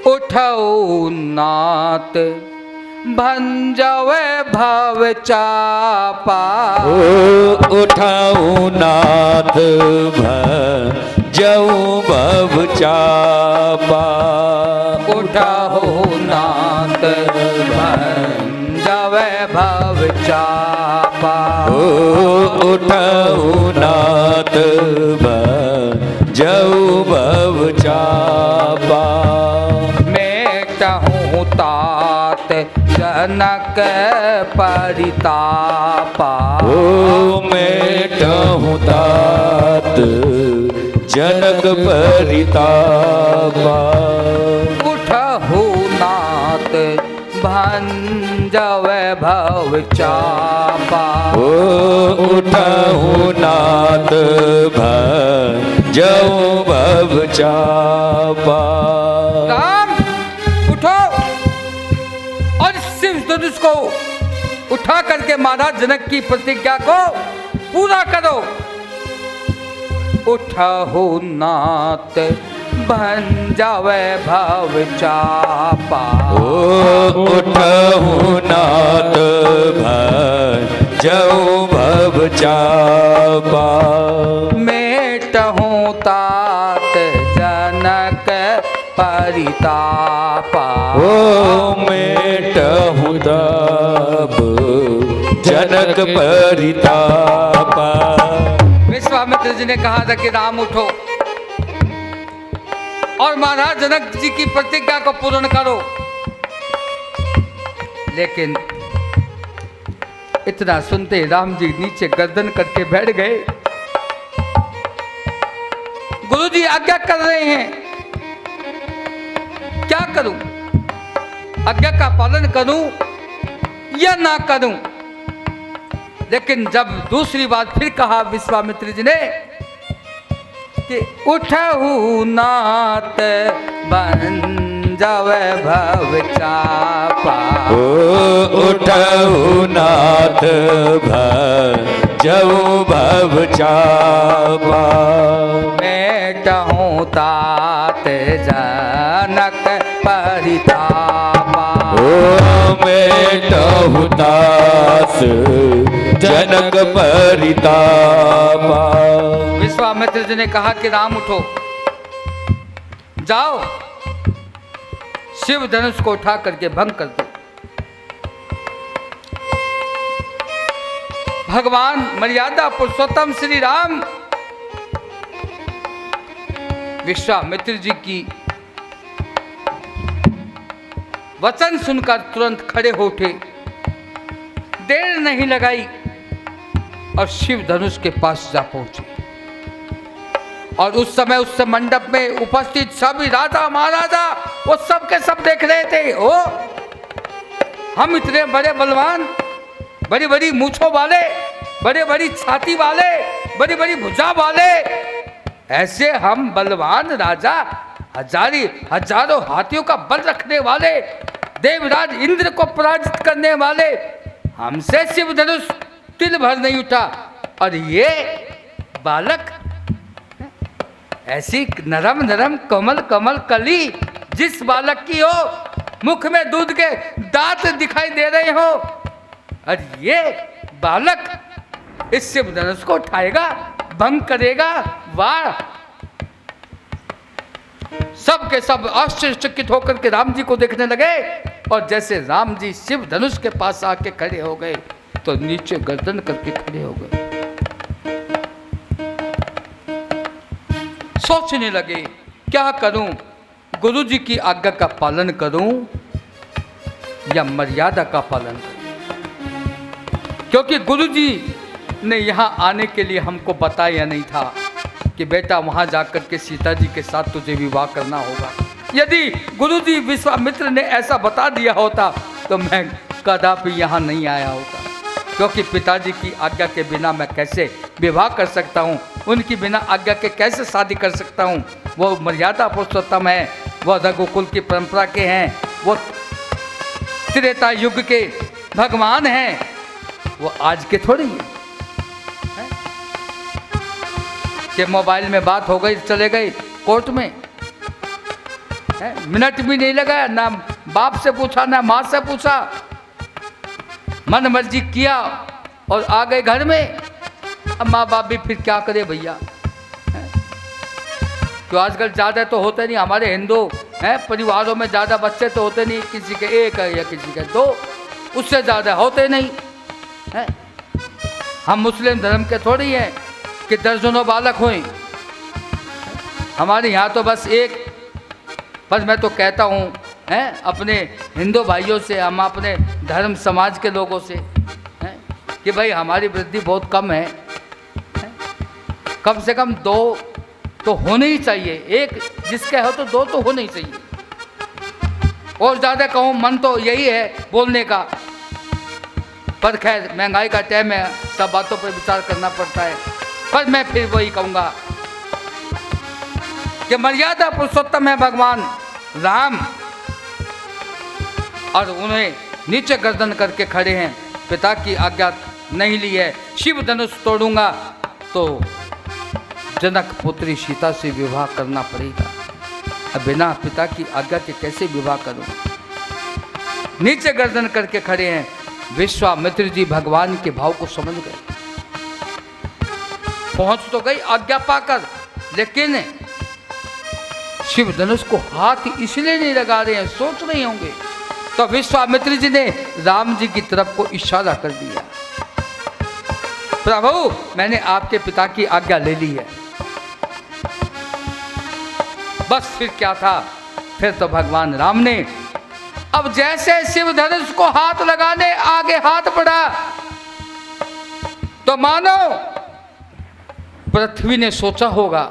उठौ नाथ भंजवे भव चापा, उठाऊ नाथ भंजऊ भव चापा, उठौ नाथ भंजवे भव चापा, उठऊ नाथ भंजऊ भव चापा, मेटहूँ तात जनक परितापा, मेटहूँ तात जनक परितापा, उठहु नाथ भंजवे भव चापा, उठहु नाथ भंजऊ भव चापा। राम, उठो और शिव धनुष को उठा करके महाराज जनक की प्रतिज्ञा को पूरा करो। उठहु नाथ भंजवे भव चापा, उठहु नाथ भंजऊ भव चापा, मेटहूँ तात जनक परितापा, मेटहूँ तात जनक परितापा। विश्वामित्र जी ने कहा था कि राम उठो और महाराज जनक जी की प्रतिज्ञा को पूर्ण करो, लेकिन इतना सुनते राम जी नीचे गर्दन करके बैठ गए। गुरु जी आज्ञा कर रहे हैं, क्या करूं? आज्ञा का पालन करूं या ना करूं? लेकिन जब दूसरी बार फिर कहा विश्वामित्र जी ने कि उठहु नाथ बन जावे भव चापा, उठहु नाथ भजऊ भव चापा, मेटहु तात जनक परितापा, मेटहु तात जनक परितापा। विश्वामित्र जी ने कहा कि राम उठो, जाओ शिव धनुष को उठा करके भंग कर दो। भगवान मर्यादा पुरुषोत्तम श्री राम विश्वामित्र जी की वचन सुनकर तुरंत खड़े हो उठे, देर नहीं लगाई और शिव धनुष के पास जा पहुंचे। और उस समय उस मंडप में उपस्थित सभी राजा महाराजा वो सब के सब देख रहे थे। ओ हम इतने बड़े बलवान, बड़ी बड़ी मूंछों वाले, बड़े बड़ी छाती वाले, बड़ी बड़ी भुजा वाले, ऐसे हम बलवान राजा हजारों हाथियों का बल रखने वाले, देवराज इंद्र को पराजित करने वाले, हमसे शिव धनुष तिल भर नहीं उठा। और ये बालक ऐसी नरम नरम कमल कमल कली जिस बालक की हो, मुख में दूध के दांत दिखाई दे रहे हो, और ये बालक इस शिव धनुष को उठाएगा, भंग करेगा। वाह! सब के सब आश्चर्यचकित होकर के राम जी को देखने लगे। और जैसे राम जी शिव धनुष के पास आके खड़े हो गए तो नीचे गर्दन करके खड़े हो गए। सोचने लगे क्या करूं, गुरु जी की आज्ञा का पालन करूं या मर्यादा का पालन करूं? क्योंकि गुरु जी ने यहां आने के लिए हमको बताया नहीं था कि बेटा वहां जाकर के सीता जी के साथ तुझे विवाह करना होगा। यदि गुरु जी विश्वामित्र ने ऐसा बता दिया होता तो मैं कदापि यहाँ नहीं आया होता। क्योंकि पिताजी की आज्ञा के बिना मैं कैसे विवाह कर सकता हूँ, उनकी बिना आज्ञा के कैसे शादी कर सकता हूँ। वो मर्यादा पुरुषोत्तम है, वो रघुकुल की परंपरा के हैं, वो त्रेता युग के भगवान हैं, वो आज के थोड़ी हैं। कि मोबाइल में बात हो गई, चले गए कोर्ट में, मिनट भी नहीं लगा, ना बाप से पूछा ना माँ से पूछा, मन मर्जी किया और आ गए घर में। अब माँ बाप भी फिर क्या करे भैया, तो आजकल ज़्यादा तो होते नहीं, हमारे हिंदू हैं परिवारों में ज़्यादा बच्चे तो होते नहीं, किसी के एक है या किसी के दो, उससे ज़्यादा होते नहीं हैं। हम मुस्लिम धर्म के थोड़ी हैं कि दर्जनों बालक हुए, हमारे यहाँ तो बस एक। बस मैं तो कहता हूँ हैं अपने हिंदू भाइयों से, हम अपने धर्म समाज के लोगों से हैं कि भाई हमारी वृद्धि बहुत कम है, कम से कम 2 तो होने ही चाहिए, एक जिसके हो तो 2 तो होने ही चाहिए। और ज़्यादा कहूँ मन तो यही है बोलने का, पर खैर महंगाई का टाइम है, सब बातों पर विचार करना पड़ता है। पर मैं फिर वही कहूँगा कि मर्यादा पुरुषोत्तम है भगवान राम, और उन्हें नीचे गर्दन करके खड़े हैं। पिता की आज्ञा नहीं ली है, शिव धनुष तोड़ूंगा तो जनक पुत्री सीता से विवाह करना पड़ेगा। अब बिना पिता की आज्ञा के कैसे विवाह करूं? नीचे गर्दन करके खड़े हैं। विश्वामित्र जी भगवान के भाव को समझ गए, पहुंच तो गई आज्ञा पाकर, लेकिन शिव धनुष को हाथ इसलिए नहीं लगा रहे हैं, सोच रहे होंगे। तो विश्वामित्र जी ने राम जी की तरफ को इशारा कर दिया, प्रभु मैंने आपके पिता की आज्ञा ले ली है। बस फिर क्या था, फिर तो भगवान राम ने अब जैसे शिव धनुष को हाथ लगाने आगे हाथ बढ़ा, तो मानो पृथ्वी ने सोचा होगा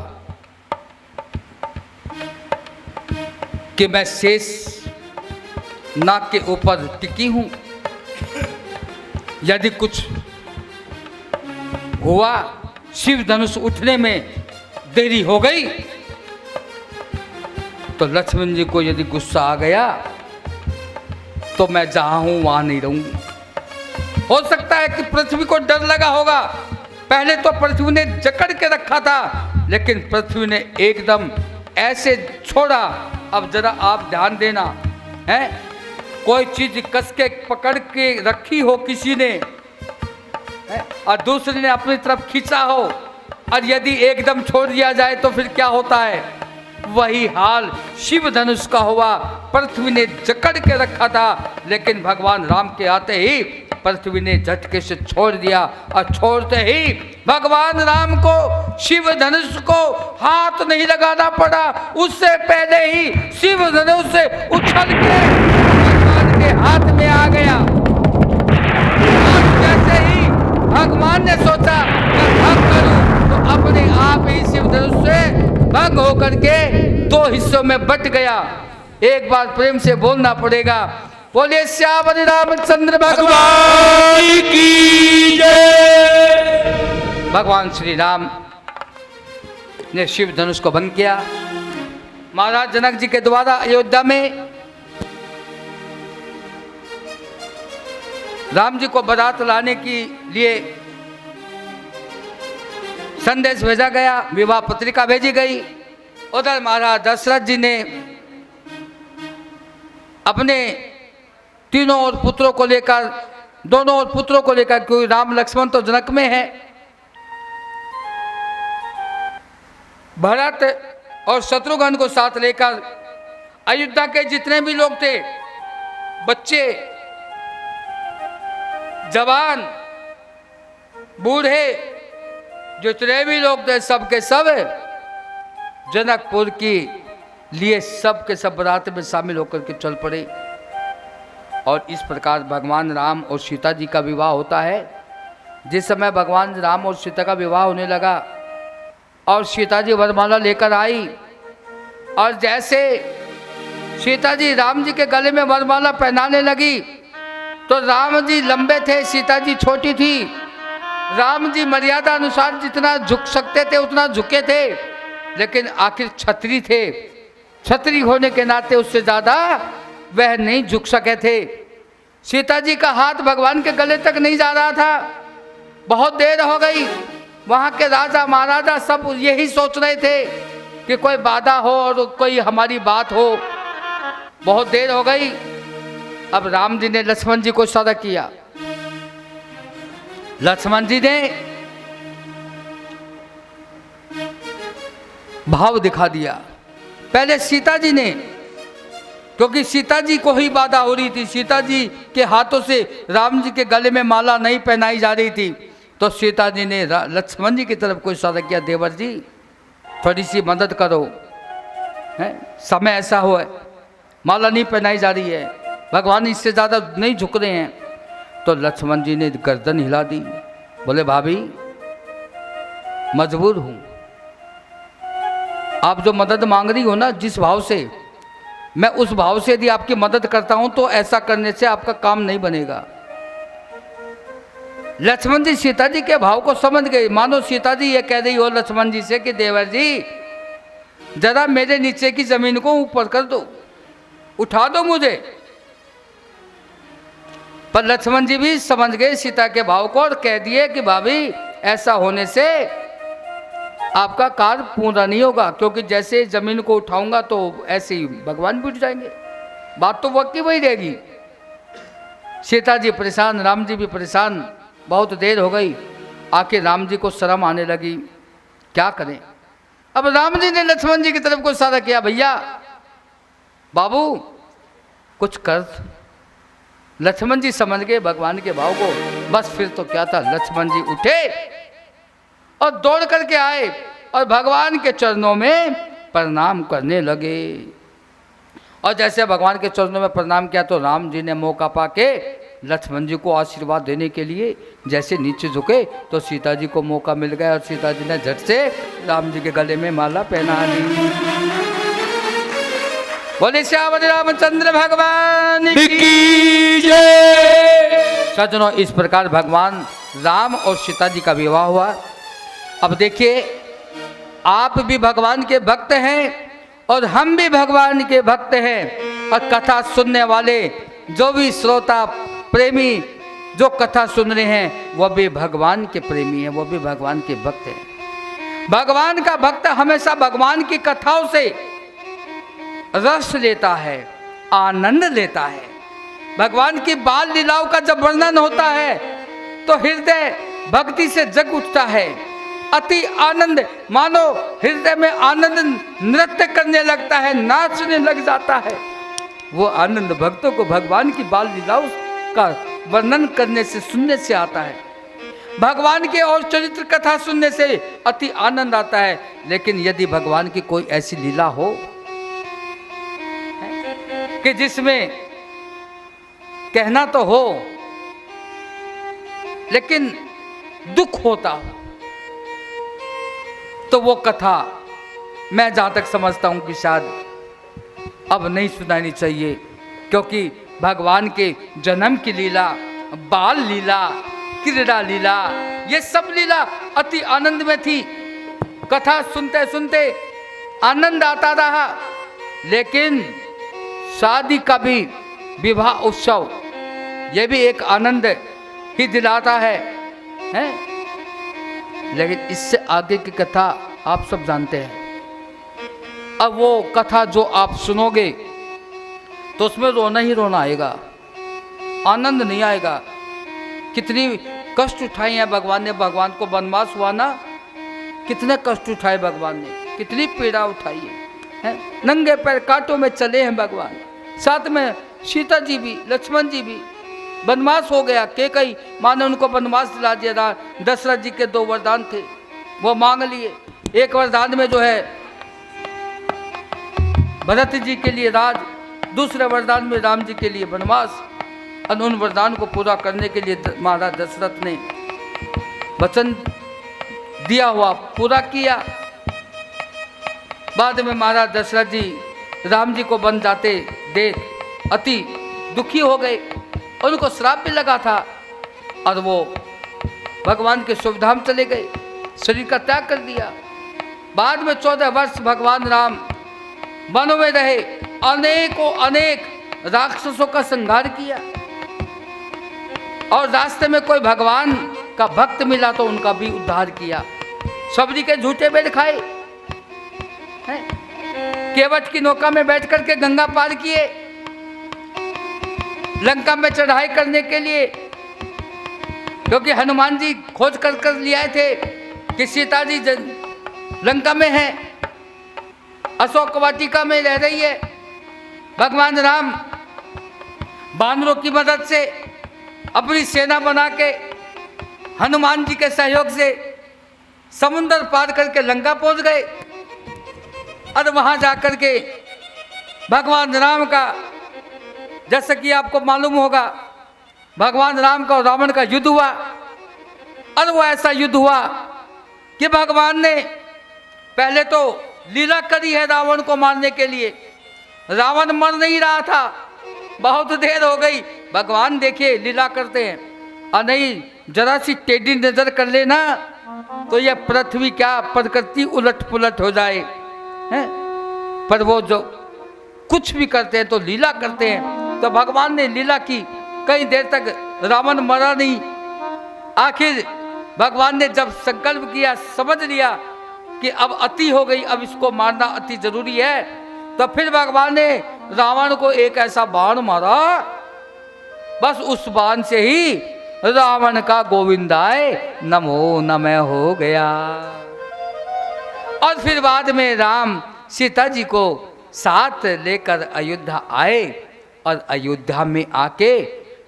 कि मैं शेष नाग के ऊपर टिकी हूं, यदि कुछ हुआ, शिव धनुष उठने में देरी हो गई, तो लक्ष्मण जी को यदि गुस्सा आ गया तो मैं जहां हूं वहां नहीं रहूंगी। हो सकता है कि पृथ्वी को डर लगा होगा। पहले तो पृथ्वी ने जकड़ के रखा था, लेकिन पृथ्वी ने एकदम ऐसे छोड़ा। अब जरा आप ध्यान देना है, कोई चीज कस के पकड़ के रखी हो किसी ने है, और दूसरे ने अपनी तरफ खींचा हो, और यदि एकदम छोड़ दिया जाए तो फिर क्या होता है? वही हाल शिव धनुष का हुआ। पृथ्वी ने जकड़ के रखा था, लेकिन भगवान राम के आते ही पृथ्वी ने झटके से छोड़ दिया, और छोड़ते ही भगवान राम को शिव धनुष को हाथ नहीं लगाना पड़ा। उससे पहले ही शिव धनुष से उछल के भगवान के हाथ में आ गया। जैसे ही भगवान ने सोचा मैं भंग करूं, तो अपने आप ही शिव धनुष से भंग होकर के दो हिस्सों में बट गया। एक बार प्रेम से बोलना पड़ेगा, बोलिए श्याम रामचंद्र भगवान की जय। भगवान श्री राम ने शिव धनुष को भंग किया। महाराज जनक जी के द्वारा अयोध्या में राम जी को बारात लाने के लिए संदेश भेजा गया, विवाह पत्रिका भेजी गई। उधर महाराज दशरथ जी ने अपने तीनों और पुत्रों को लेकर, दोनों और पुत्रों को लेकर, क्योंकि राम लक्ष्मण तो जनक में है, भरत और शत्रुघ्न को साथ लेकर अयोध्या के जितने भी लोग थे, बच्चे, जवान, बूढ़े, जितने भी लोग थे, सबके सब जनकपुर की लिए सब के सब बारात में शामिल होकर के चल पड़े। और इस प्रकार भगवान राम और सीता जी का विवाह होता है। जिस समय भगवान राम और सीता का विवाह होने लगा और सीता जी वरमाला लेकर आई, और जैसे सीता जी राम जी के गले में वरमाला पहनाने लगी, तो राम जी लंबे थे, सीता जी छोटी थी। राम जी मर्यादा अनुसार जितना झुक सकते थे उतना झुके थे, लेकिन आखिर छत्री थे, छत्री होने के नाते उससे ज़्यादा वह नहीं झुक सके थे। सीता जी का हाथ भगवान के गले तक नहीं जा रहा था। बहुत देर हो गई, वहाँ के राजा महाराजा सब यही सोच रहे थे कि कोई बाधा हो और कोई हमारी बात हो। बहुत देर हो गई। अब राम जी ने लक्ष्मण जी को इशारा किया। लक्ष्मण जी ने भाव दिखा दिया। पहले सीता जी ने, क्योंकि सीता जी को ही बाधा हो रही थी, सीता जी के हाथों से राम जी के गले में माला नहीं पहनाई जा रही थी, तो सीता जी ने लक्ष्मण जी की तरफ को इशारा किया, देवर जी थोड़ी सी मदद करो, है समय ऐसा हो है, माला नहीं पहनाई जा रही है, भगवान इससे ज़्यादा नहीं झुक रहे हैं। तो लक्ष्मण जी ने गर्दन हिला दी, बोले भाभी मजबूर हूँ, आप जो मदद मांग रही हो ना, जिस भाव से, मैं उस भाव से यदि आपकी मदद करता हूं तो ऐसा करने से आपका काम नहीं बनेगा। लक्ष्मण जी सीता जी के भाव को समझ गए। मानो सीता जी ये कह रही हो लक्ष्मण जी से कि देवर जी जरा मेरे नीचे की जमीन को ऊपर कर दो, उठा दो मुझे। पर लक्ष्मण जी भी समझ गए सीता के भाव को और कह दिए कि भाभी ऐसा होने से आपका कार्य पूरा नहीं होगा, क्योंकि जैसे जमीन को उठाऊंगा तो ऐसे ही भगवान भी उठ जाएंगे, बात तो वक्त की वही रहेगी। सीता जी परेशान, राम जी भी परेशान। बहुत देर हो गई, आखिर राम जी को शर्म आने लगी, क्या करें। अब राम जी ने लक्ष्मण जी की तरफ को इशारा किया, भैया बाबू कुछ कर। लक्ष्मण जी समझ गए भगवान के भाव को। बस फिर तो क्या था, लक्ष्मण जी उठे और दौड़ करके आए और भगवान के चरणों में प्रणाम करने लगे। और जैसे भगवान के चरणों में प्रणाम किया तो राम जी ने मौका पाके लक्ष्मण जी को आशीर्वाद देने के लिए जैसे नीचे झुके तो सीता जी को मौका मिल गया और सीता जी ने झट से राम जी के गले में माला पहना दी। बोले श्याम रामचंद्र भगवान की जय। सज्जनों, इस प्रकार भगवान राम और सीता जी का विवाह हुआ। अब देखिए, आप भी भगवान के भक्त हैं और हम भी भगवान के भक्त हैं, और कथा सुनने वाले जो भी श्रोता प्रेमी जो कथा सुन रहे हैं वह भी भगवान के प्रेमी हैं, वो भी भगवान के भक्त हैं। भगवान का भक्त हमेशा भगवान की कथाओं से रस लेता है, आनंद लेता है। भगवान की बाल लीलाओं का जब वर्णन होता है तो हृदय भक्ति से जग उठता है, अति आनंद, मानो हृदय में आनंद नृत्य करने लगता है, नाचने लग जाता है। वो आनंद भक्तों को भगवान की बाल लीलाओं का वर्णन करने से, सुनने से आता है। भगवान के और चरित्र कथा सुनने से अति आनंद आता है। लेकिन यदि भगवान की कोई ऐसी लीला हो कि जिसमें कहना तो हो लेकिन दुख होता हो, तो वो कथा मैं जहां तक समझता हूं कि शायद अब नहीं सुनानी चाहिए, क्योंकि भगवान के जन्म की लीला, बाल लीला, क्रीड़ा लीला, ये सब लीला अति आनंद में थी। कथा सुनते सुनते आनंद आता रहा। लेकिन शादी का भी, विवाह उत्सव, ये भी एक आनंद ही दिलाता है, हैं? लेकिन इससे आगे की कथा आप सब जानते हैं। अब वो कथा जो आप सुनोगे तो उसमें रोना ही रोना आएगा, आनंद नहीं आएगा। कितनी कष्ट उठाए हैं भगवान ने। भगवान को वनवास हुआ ना, कितने कष्ट उठाए भगवान ने, कितनी पीड़ा उठाई है। नंगे पैर कांटों में चले हैं भगवान, साथ में सीता जी भी, लक्ष्मण जी भी। वनवास हो गया, कैकेयी माँ ने उनको वनवास दिला दिया। दशरथ जी के 2 वरदान थे, वो मांग लिए। एक वरदान में जो है भरत जी के लिए राज, दूसरे वरदान में राम जी के लिए वनवास। और उन वरदान को पूरा करने के लिए महाराज दशरथ ने वचन दिया हुआ पूरा किया। बाद में महाराज दशरथ जी राम जी को वन जाते देख अति दुखी हो गए, उनको श्राप भी लगा था और वो भगवान के शुभधाम चले गए, शरीर का त्याग कर दिया। बाद में 14 वर्ष भगवान राम वन में रहे, अनेकों अनेक राक्षसों का संहार किया। और रास्ते में कोई भगवान का भक्त मिला तो उनका भी उद्धार किया। सबरी के झूठे बेड़ खाए, केवट की नौका में बैठ करके गंगा पार किए, लंका में चढ़ाई करने के लिए, क्योंकि हनुमान जी खोज कर ले आए थे कि सीता जी लंका में है, अशोक वाटिका में रह रही है। भगवान राम बानरों की मदद से अपनी सेना बना के हनुमान जी के सहयोग से समुद्र पार करके लंका पहुंच गए। और वहां जाकर के भगवान राम का, जैसा कि आपको मालूम होगा, भगवान राम का और रावण का युद्ध हुआ। और वो ऐसा युद्ध हुआ कि भगवान ने पहले तो लीला करी है रावण को मारने के लिए। रावण मर नहीं रहा था, बहुत देर हो गई। भगवान देखिए लीला करते हैं, और नहीं जरा सी टेढ़ी नजर कर लेना तो यह पृथ्वी क्या प्रकृति उलट पुलट हो जाए, हैं? पर वो जो कुछ भी करते हैं तो लीला करते हैं। तो भगवान ने लीला की, कई देर तक रावण मरा नहीं। आखिर भगवान ने जब संकल्प किया, समझ लिया कि अब अति हो गई, अब इसको मारना अति जरूरी है, तो फिर भगवान ने रावण को एक ऐसा बाण मारा, बस उस बाण से ही रावण का गोविंदाय नमो नमः हो गया। और फिर बाद में राम सीता जी को साथ लेकर अयोध्या आए, और अयोध्या में आके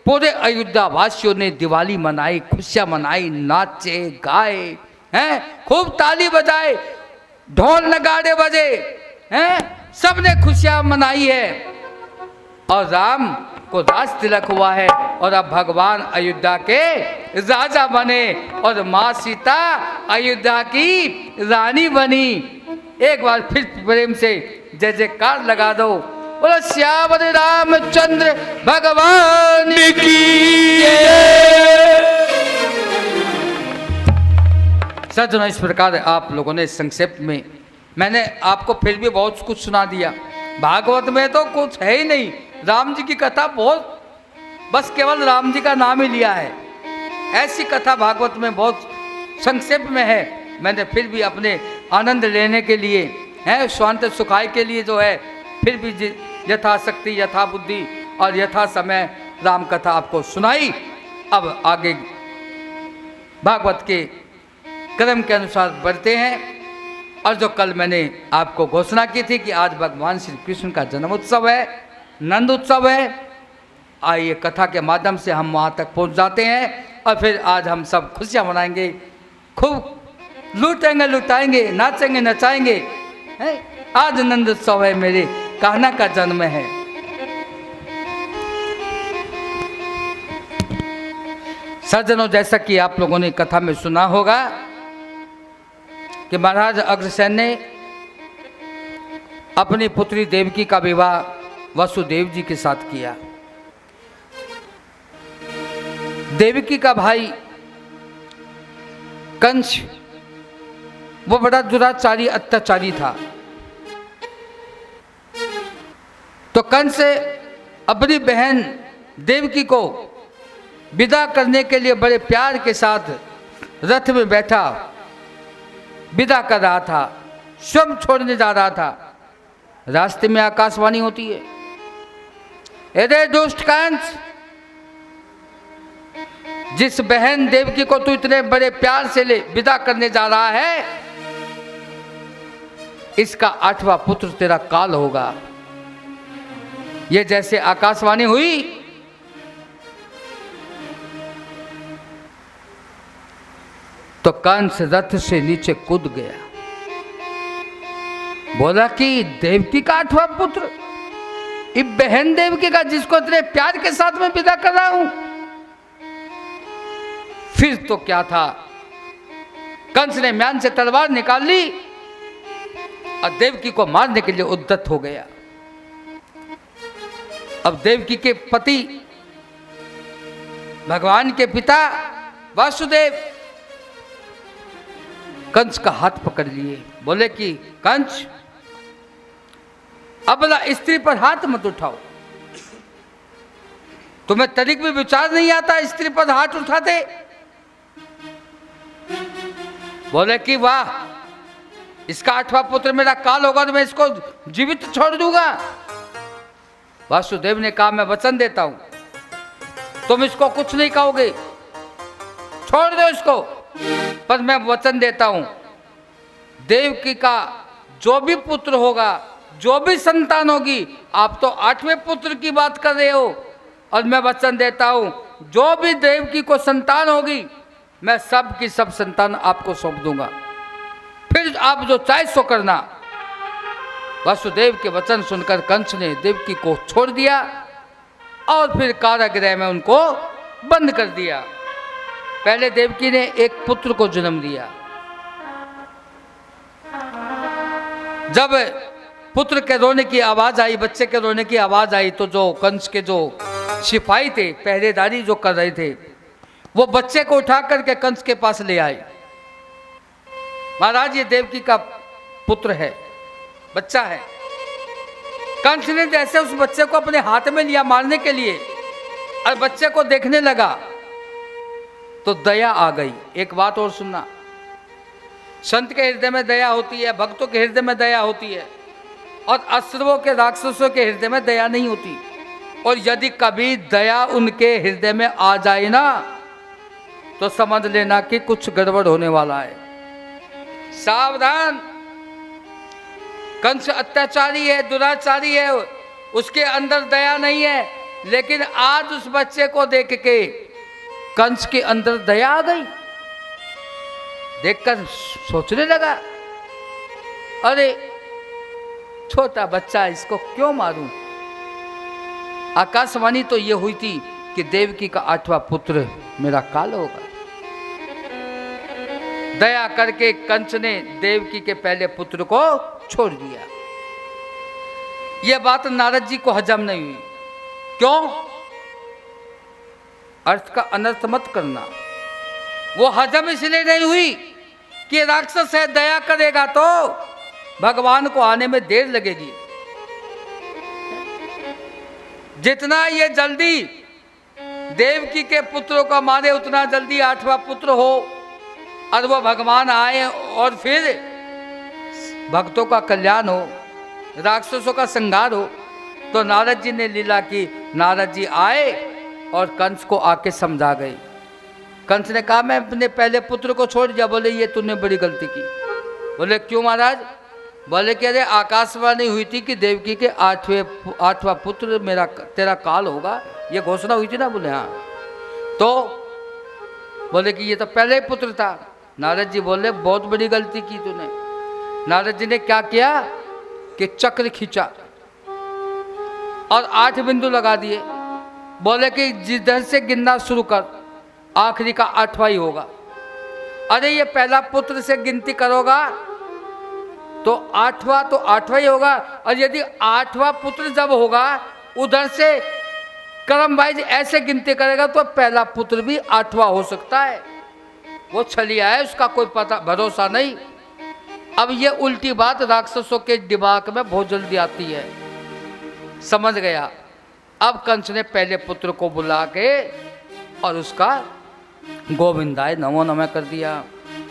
पूरे अयोध्या वासियों ने दिवाली मनाई, खुशियां मनाई, नाचे गाए, हैं, खूब ताली बजाए, ढोल नगाड़े बजे, हैं, सबने खुशियां मनाई है। और राम आपको राज तिलक हुआ है और अब भगवान अयोध्या के राजा बने और माँ सीता अयोध्या की रानी बनी। एक बार फिर प्रेम से जय जयकार लगा दो। बोलो श्याम रामचंद्र भगवान की जय। सज्जनों, इस प्रकार आप लोगों ने संक्षेप में मैंने आपको फिर भी बहुत कुछ सुना दिया। भागवत में तो कुछ है ही नहीं, राम जी की कथा बहुत, बस केवल राम जी का नाम ही लिया है। ऐसी कथा भागवत में बहुत संक्षेप में है। मैंने फिर भी अपने आनंद लेने के लिए है, स्वांत सुखाय के लिए जो है, फिर भी यथाशक्ति यथा बुद्धि और यथा समय राम कथा आपको सुनाई। अब आगे भागवत के क्रम के अनुसार बढ़ते हैं। और जो कल मैंने आपको घोषणा की थी कि आज भगवान श्री कृष्ण का जन्म उत्सव है, नंद उत्सव है, आइए कथा के माध्यम से हम वहाँ तक पहुँच जाते हैं और फिर आज हम सब खुशियाँ मनाएंगे, खूब लूटेंगे लुटाएंगे, नाचेंगे नचाएंगे। आज नंद उत्सव है, मेरे कान्हा का जन्म है। सज्जनों, जैसा कि आप लोगों ने कथा में सुना होगा कि महाराज अग्रसेन ने अपनी पुत्री देवकी का विवाह वसुदेव जी के साथ किया। देवकी का भाई कंस वो बड़ा दुराचारी अत्याचारी था। तो कंस अपनी बहन देवकी को विदा करने के लिए बड़े प्यार के साथ रथ में बैठा विदा कर रहा था, स्वयं छोड़ने जा रहा था। रास्ते में आकाशवाणी होती है, अरे दुष्ट कंस, जिस बहन देवकी को तू इतने बड़े प्यार से ले विदा करने जा रहा है, इसका 8वां पुत्र तेरा काल होगा। ये जैसे आकाशवाणी हुई तो कंस रथ से नीचे कूद गया। बोला कि देवकी का 8वां पुत्र, ये बहन देवकी का, जिसको इतने प्यार के साथ में विदा कर रहा हूं। फिर तो क्या था, कंस ने म्यान से तलवार निकाल ली और देवकी को मारने के लिए उद्यत हो गया। अब देवकी के पति भगवान के पिता वासुदेव कंस का हाथ पकड़ लिए, बोले कि कंस, अबला स्त्री पर हाथ मत उठाओ। तुम्हें तरीक भी विचार नहीं आता स्त्री पर हाथ उठाते? बोले कि वाह, इसका 8वां पुत्र मेरा काल होगा तो मैं इसको जीवित छोड़ दूंगा। वासुदेव ने कहा, मैं वचन देता हूं, तुम इसको कुछ नहीं कहोगे, छोड़ दो इसको, पर मैं वचन देता हूं, देवकी का जो भी पुत्र होगा, जो भी संतान होगी, आप तो 8वें पुत्र की बात कर रहे हो, और मैं वचन देता हूं जो भी देवकी को संतान होगी, मैं सब की सब संतान आपको सौंप दूंगा, फिर आप जो चाहे सो करना। वासुदेव के वचन सुनकर कंस ने देवकी को छोड़ दिया और फिर कारागृह में उनको बंद कर दिया। पहले देवकी ने एक पुत्र को जन्म दिया। जब पुत्र के रोने की आवाज आई, बच्चे के रोने की आवाज आई, तो जो कंस के जो सिपाही थे, पहरेदारी जो कर रहे थे, वो बच्चे को उठा करके कंस के पास ले आए। महाराज, ये देवकी का पुत्र है, बच्चा है। कंस ने जैसे उस बच्चे को अपने हाथ में लिया मारने के लिए और बच्चे को देखने लगा तो दया आ गई। एक बात और सुनना, संत के हृदय में दया होती है, भक्तों के हृदय में दया होती है, और असुरों के राक्षसों के हृदय में दया नहीं होती। और यदि कभी दया उनके हृदय में आ जाए ना, तो समझ लेना कि कुछ गड़बड़ होने वाला है। सावधान, कंस अत्याचारी है, दुराचारी है, उसके अंदर दया नहीं है। लेकिन आज उस बच्चे को देख के कंस के अंदर दया आ गई। देखकर सोचने लगा, अरे छोटा बच्चा, इसको क्यों मारूं? आकाशवाणी तो ये हुई थी कि देवकी का 8वां पुत्र मेरा काल होगा। दया करके कंस ने देवकी के पहले पुत्र को छोड़ दिया। यह बात नारद जी को हजम नहीं हुई। क्यों? अर्थ का अनर्थ मत करना। वो हजम इसलिए नहीं हुई कि राक्षस है, दया करेगा तो भगवान को आने में देर लगेगी। जितना ये जल्दी देवकी के पुत्रों का मारे, उतना जल्दी 8वां पुत्र हो और वो भगवान आए और फिर भक्तों का कल्याण हो, राक्षसों का संहार हो। तो नारद जी ने लीला की। नारद जी आए और कंस को आके समझा गए। कंस ने कहा मैं अपने पहले पुत्र को छोड़ दिया। बोले ये तूने बड़ी गलती की। बोले क्यों महाराज? बोले कि अरे आकाशवाणी हुई थी कि देवकी के 8वां पुत्र मेरा तेरा काल होगा, ये घोषणा हुई थी ना। बोले हाँ। तो बोले कि ये तो पहले ही पुत्र था। नारद जी बोले बहुत बड़ी गलती की तूने। नारद जी ने क्या किया कि चक्र खींचा और 8 बिंदु लगा दिए। बोले कि जिधर से गिनना शुरू कर, आखिरी का 8वां ही होगा। अरे ये पहला पुत्र से गिनती करोगा तो 8वां ही होगा। और यदि 8वां पुत्र जब होगा उधर से क्रम वाइज ऐसे गिनती करेगा तो पहला पुत्र भी 8वां हो सकता है। वो छलिया है, उसका कोई पता भरोसा नहीं। अब ये उल्टी बात राक्षसों के दिमाग में बहुत जल्दी आती है। समझ गया। अब कंस ने पहले पुत्र को बुला के और उसका गोविंदाय नमो नमः कर दिया।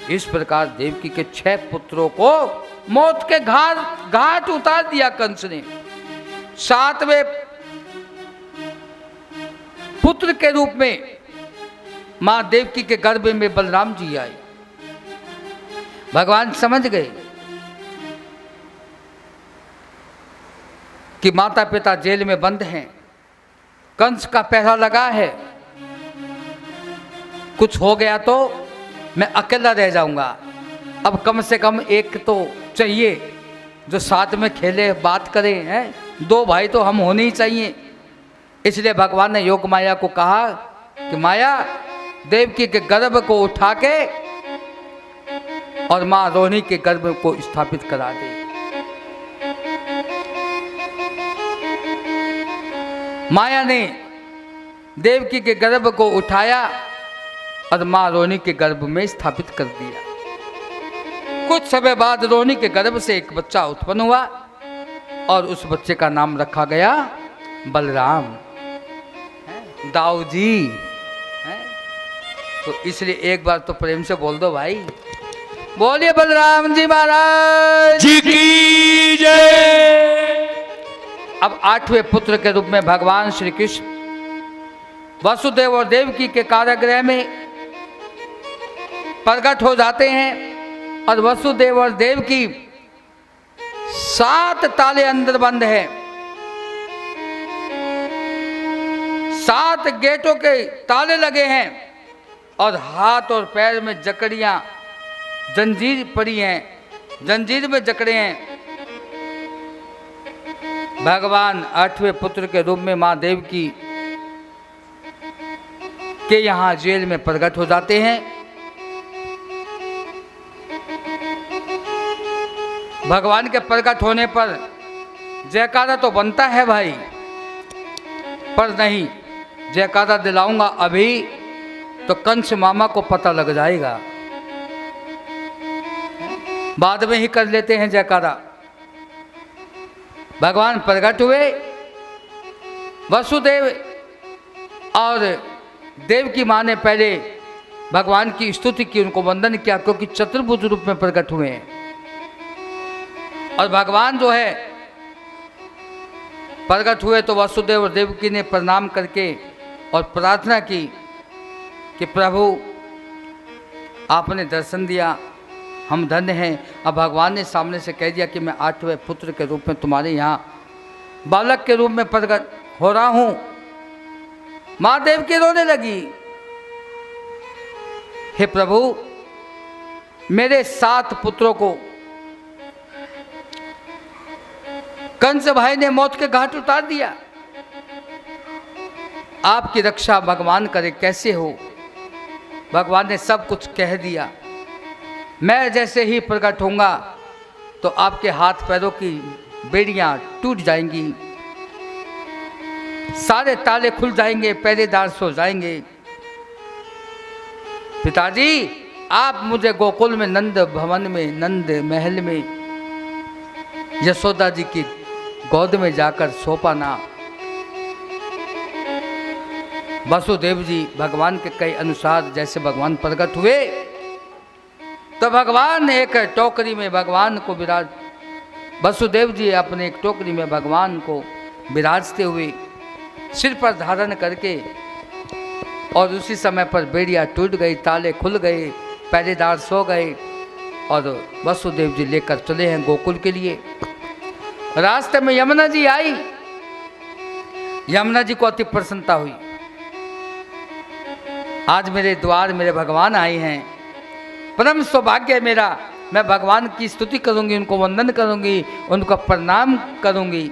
इस प्रकार देवकी के 6 पुत्रों को मौत के घाट उतार दिया कंस ने। 7वें पुत्र के रूप में मां देवकी के गर्भ में बलराम जी आए। भगवान समझ गए कि माता पिता जेल में बंद हैं, कंस का पहरा लगा है, कुछ हो गया तो मैं अकेला रह जाऊंगा। अब कम से कम एक तो चाहिए जो साथ में खेले बात करे हैं। 2 भाई तो हम होने ही चाहिए। इसलिए भगवान ने योग माया को कहा कि माया देवकी के गर्भ को उठा के और मां रोहिणी के गर्भ को स्थापित करा दे। माया ने देवकी के गर्भ को उठाया और मां रोहिणी के गर्भ में स्थापित कर दिया। कुछ समय बाद रोहिणी के गर्भ से एक बच्चा उत्पन्न हुआ और उस बच्चे का नाम रखा गया बलराम। दाऊ जी तो इसलिए एक बार तो प्रेम से बोल दो भाई, बोलिए बलराम जी महाराज जी की जय। अब 8वें पुत्र के रूप में भगवान श्री कृष्ण वसुदेव और देवकी के कारागृह में प्रकट हो जाते हैं और वसुदेव और देवकी 7 ताले अंदर बंद है। 7 गेटों के ताले लगे हैं और हाथ और पैर में जकड़ियां, जंजीर पड़ी हैं, जंजीर में जकड़े हैं। भगवान 8वें पुत्र के रूप में मां देवकी के यहां जेल में प्रकट हो जाते हैं। भगवान के प्रकट होने पर जयकारा तो बनता है भाई, पर नहीं, जयकारा दिलाऊंगा अभी तो कंस मामा को पता लग जाएगा। बाद में ही कर लेते हैं जयकारा। भगवान प्रकट हुए, वसुदेव और देव की मां ने पहले भगवान की स्तुति की, उनको वंदन किया, क्योंकि चतुर्भुज रूप में प्रकट हुए हैं। और भगवान जो है प्रकट हुए तो वसुदेव और देवकी ने प्रणाम करके और प्रार्थना की कि प्रभु आपने दर्शन दिया, हम धन्य हैं। अब भगवान ने सामने से कह दिया कि मैं 8वें पुत्र के रूप में तुम्हारे यहाँ बालक के रूप में प्रकट हो रहा हूँ। माँ देवकी रोने लगी, हे प्रभु मेरे 7 पुत्रों को कंस भाई ने मौत के घाट उतार दिया। आपकी रक्षा भगवान करे कैसे हो। भगवान ने सब कुछ कह दिया। मैं जैसे ही प्रकट होऊंगा तो आपके हाथ पैरों की बेड़ियां टूट जाएंगी, सारे ताले खुल जाएंगे, पहरेदार सो जाएंगे। पिताजी, आप मुझे गोकुल में नंद भवन में, नंद महल में, यशोदा जी की गोद में जाकर सो पाना। वसुदेव जी भगवान के कई अनुसार जैसे भगवान प्रकट हुए तो भगवान एक टोकरी में भगवान को विराज, वसुदेव जी अपने एक टोकरी में भगवान को विराजते हुए सिर पर धारण करके, और उसी समय पर बेड़ियां टूट गई, ताले खुल गए, पहरेदार सो गए और वसुदेव जी लेकर चले हैं गोकुल के लिए। रास्ते में यमुना जी आई। यमुना जी को अति प्रसन्नता हुई, आज मेरे द्वार मेरे भगवान आए हैं, परम सौभाग्य है मेरा। मैं भगवान की स्तुति करूंगी, उनको वंदन करूंगी, उनको प्रणाम करूंगी।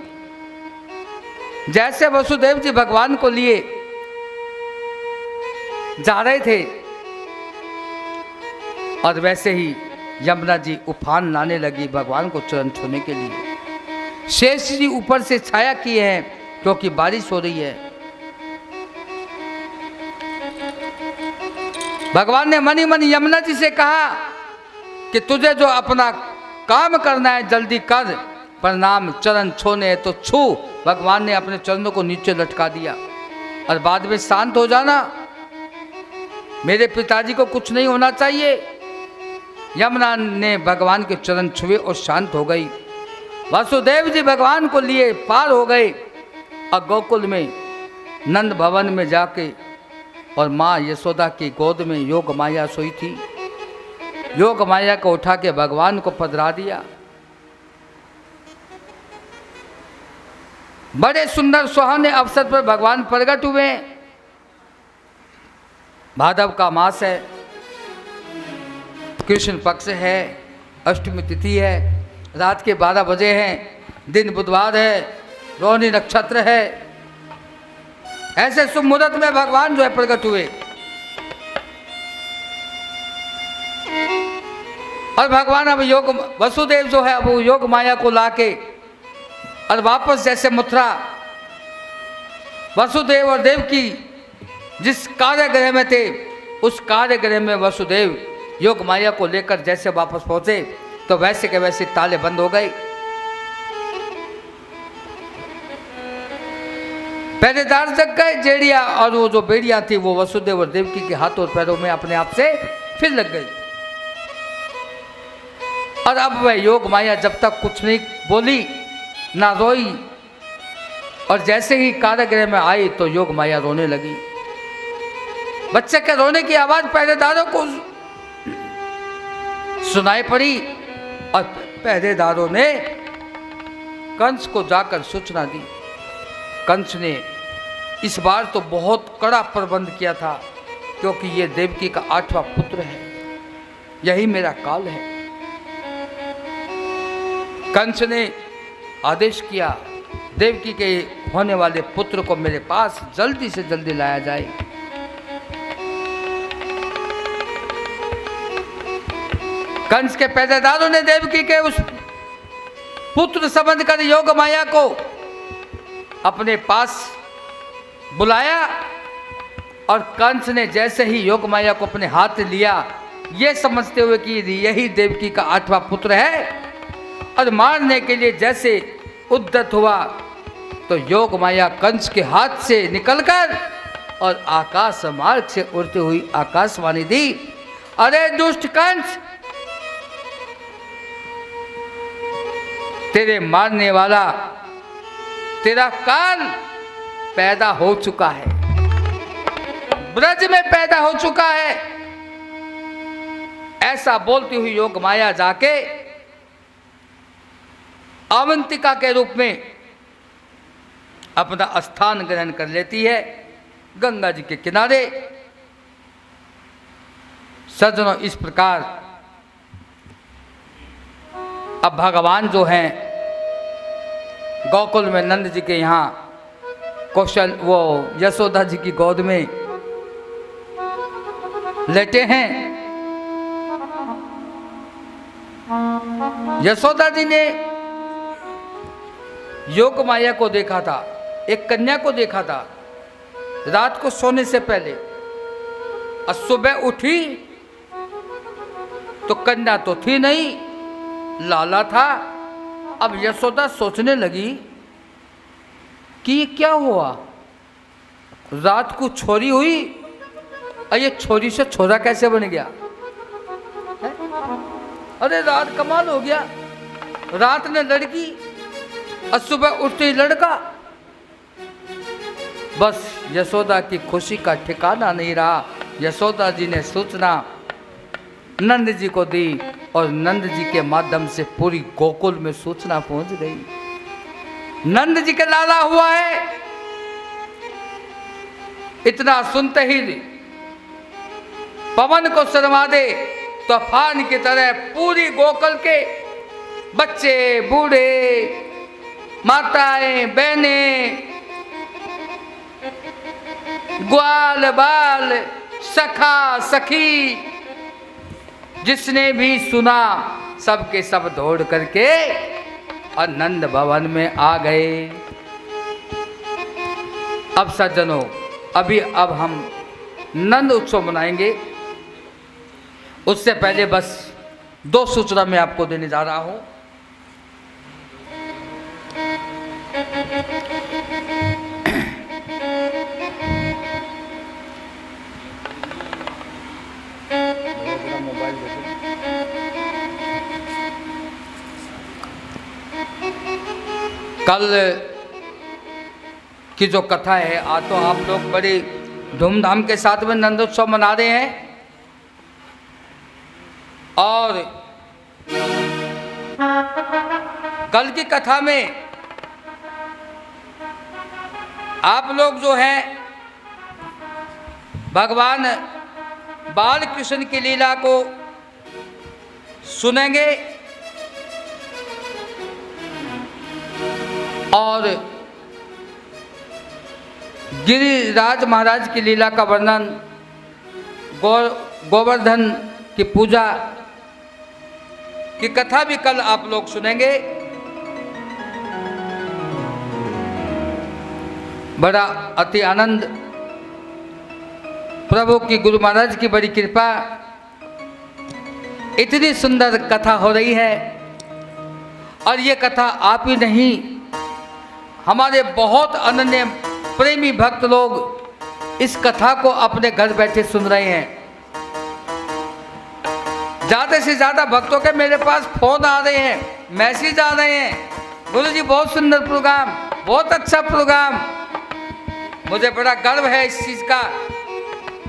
जैसे वसुदेव जी भगवान को लिए जा रहे थे और वैसे ही यमुना जी उफान लाने लगी भगवान को चरण छूने के लिए। शेष जी ऊपर से छाया किए हैं क्योंकि बारिश हो रही है। भगवान ने मनी मनी यमुना जी से कहा कि तुझे जो अपना काम करना है जल्दी कर, प्रणाम चरण छूने है तो छू। भगवान ने अपने चरणों को नीचे लटका दिया और बाद में शांत हो जाना, मेरे पिताजी को कुछ नहीं होना चाहिए। यमुना ने भगवान के चरण छुए और शांत हो गई। वासुदेव जी भगवान को लिए पार हो गए और गोकुल में नंद भवन में जाके, और माँ यशोदा की गोद में योग माया सोई थी। योग माया को उठा के भगवान को पधरा दिया। बड़े सुंदर सुहाने अवसर पर भगवान प्रकट हुए। भादव का मास है, कृष्ण पक्ष है, अष्टमी तिथि है, रात के 12 बजे हैं, दिन बुधवार है, रोहिणी नक्षत्र है। ऐसे शुभ मुहूर्त में भगवान जो है प्रकट हुए और भगवान अब योग वसुदेव जो है वो योग माया को लाके और वापस जैसे मथुरा वसुदेव और देव की जिस कार्यगृह में थे उस कार्यगृह में वसुदेव योग माया को लेकर जैसे वापस पहुंचे तो वैसे के वैसे ताले बंद हो गए। पहरेदार जग गए, जेड़िया और वो जो बेड़ियां थी वो वसुदेव और देवकी के हाथों और पैरों में अपने आप से फिर लग गई। और अब वह योग माया जब तक कुछ नहीं बोली ना रोई, और जैसे ही कारागृह में आई तो योग माया रोने लगी। बच्चे के रोने की आवाज पहरेदारों को सुनाई पड़ी और पहरेदारों ने कंस को जाकर सूचना दी। कंस ने इस बार तो बहुत कड़ा प्रबंध किया था क्योंकि ये देवकी का 8वां पुत्र है, यही मेरा काल है। कंस ने आदेश किया देवकी के होने वाले पुत्र को मेरे पास जल्दी से जल्दी लाया जाए। कंस के पहरेदारों ने देवकी के उस पुत्र समझ कर योग माया को अपने पास बुलाया और कंस ने जैसे ही योग माया को अपने हाथ लिया ये समझते हुए कि यही देवकी का 8वां पुत्र है और मारने के लिए जैसे उद्यत हुआ तो योग माया कंस के हाथ से निकलकर और आकाश मार्ग से उड़ती हुई आकाशवाणी दी, अरे दुष्ट कंस, तेरे मारने वाला तेरा काल पैदा हो चुका है, ब्रज में पैदा हो चुका है। ऐसा बोलती हुई योग माया जाके अवंतिका के रूप में अपना स्थान ग्रहण कर लेती है गंगा जी के किनारे। सज्जनों, इस प्रकार अब भगवान जो हैं गोकुल में नंद जी के यहाँ कौशल वो यशोदा जी की गोद में लेटे हैं। यशोदा जी ने योग माया को देखा था, एक कन्या को देखा था रात को सोने से पहले, और सुबह उठी तो कन्या तो थी नहीं, लाला था। अब यशोदा सोचने लगी कि ये क्या हुआ, रात को छोरी हुई और ये छोरी से छोरा कैसे बन गया है? अरे रात कमाल हो गया, रात ने लड़की और सुबह उठते ही लड़का। बस यशोदा की खुशी का ठिकाना नहीं रहा। यशोदा जी ने सूचना नंद जी को दी और नंद जी के माध्यम से पूरी गोकुल में सूचना पहुंच गई, नंद जी के लाला हुआ है। इतना सुनते ही पवन को शर्मा दे, तूफान की तरह पूरी गोकुल के बच्चे, बूढ़े, माताएं, बहनें, ग्वाल बाल, सखा सखी, जिसने भी सुना सबके सब दौड़ करके और नंद भवन में आ गए। अब सज्जनों, अब हम नंद उत्सव मनाएंगे। उससे पहले बस 2 सूचना मैं आपको देने जा रहा हूं। कल की जो कथा है, आज तो आप लोग बड़ी धूमधाम के साथ में नंदोत्सव मना रहे हैं, और कल की कथा में आप लोग जो हैं भगवान बाल कृष्ण की लीला को सुनेंगे और गिरिराज महाराज की लीला का वर्णन, गोवर्धन की पूजा की कथा भी कल आप लोग सुनेंगे। बड़ा अति आनंद, प्रभु की गुरु महाराज की बड़ी कृपा, इतनी सुंदर कथा हो रही है। और ये कथा आप ही नहीं, हमारे बहुत अनन्य प्रेमी भक्त लोग इस कथा को अपने घर बैठे सुन रहे हैं। ज़्यादा से ज़्यादा भक्तों के मेरे पास फोन आ रहे हैं, मैसेज आ रहे हैं, गुरुजी बहुत सुंदर प्रोग्राम, बहुत अच्छा प्रोग्राम। मुझे बड़ा गर्व है इस चीज़ का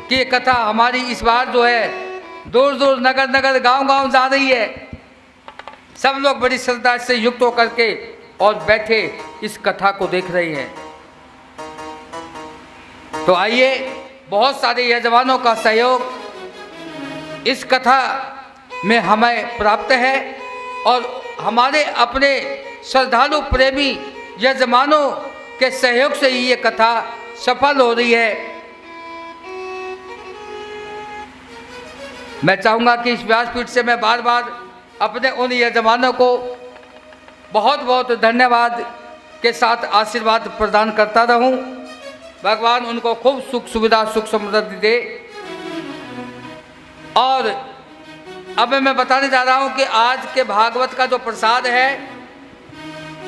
कि ये कथा हमारी इस बार जो है दूर दूर, नगर नगर, गांव गांव जा रही है। सब लोग बड़ी श्रद्धा से युक्त होकर के और बैठे इस कथा को देख रहे हैं। तो आइए, बहुत सारे यजमानों का सहयोग इस कथा में हमें प्राप्त है और हमारे अपने श्रद्धालु प्रेमी यजमानों के सहयोग से ही ये कथा सफल हो रही है। मैं चाहूँगा कि इस व्यासपीठ से मैं बार बार अपने उन यजमानों को बहुत बहुत धन्यवाद के साथ आशीर्वाद प्रदान करता रहूं। भगवान उनको खूब सुख सुविधा, सुख समृद्धि दे। और अब मैं बताने जा रहा हूं कि आज के भागवत का जो प्रसाद है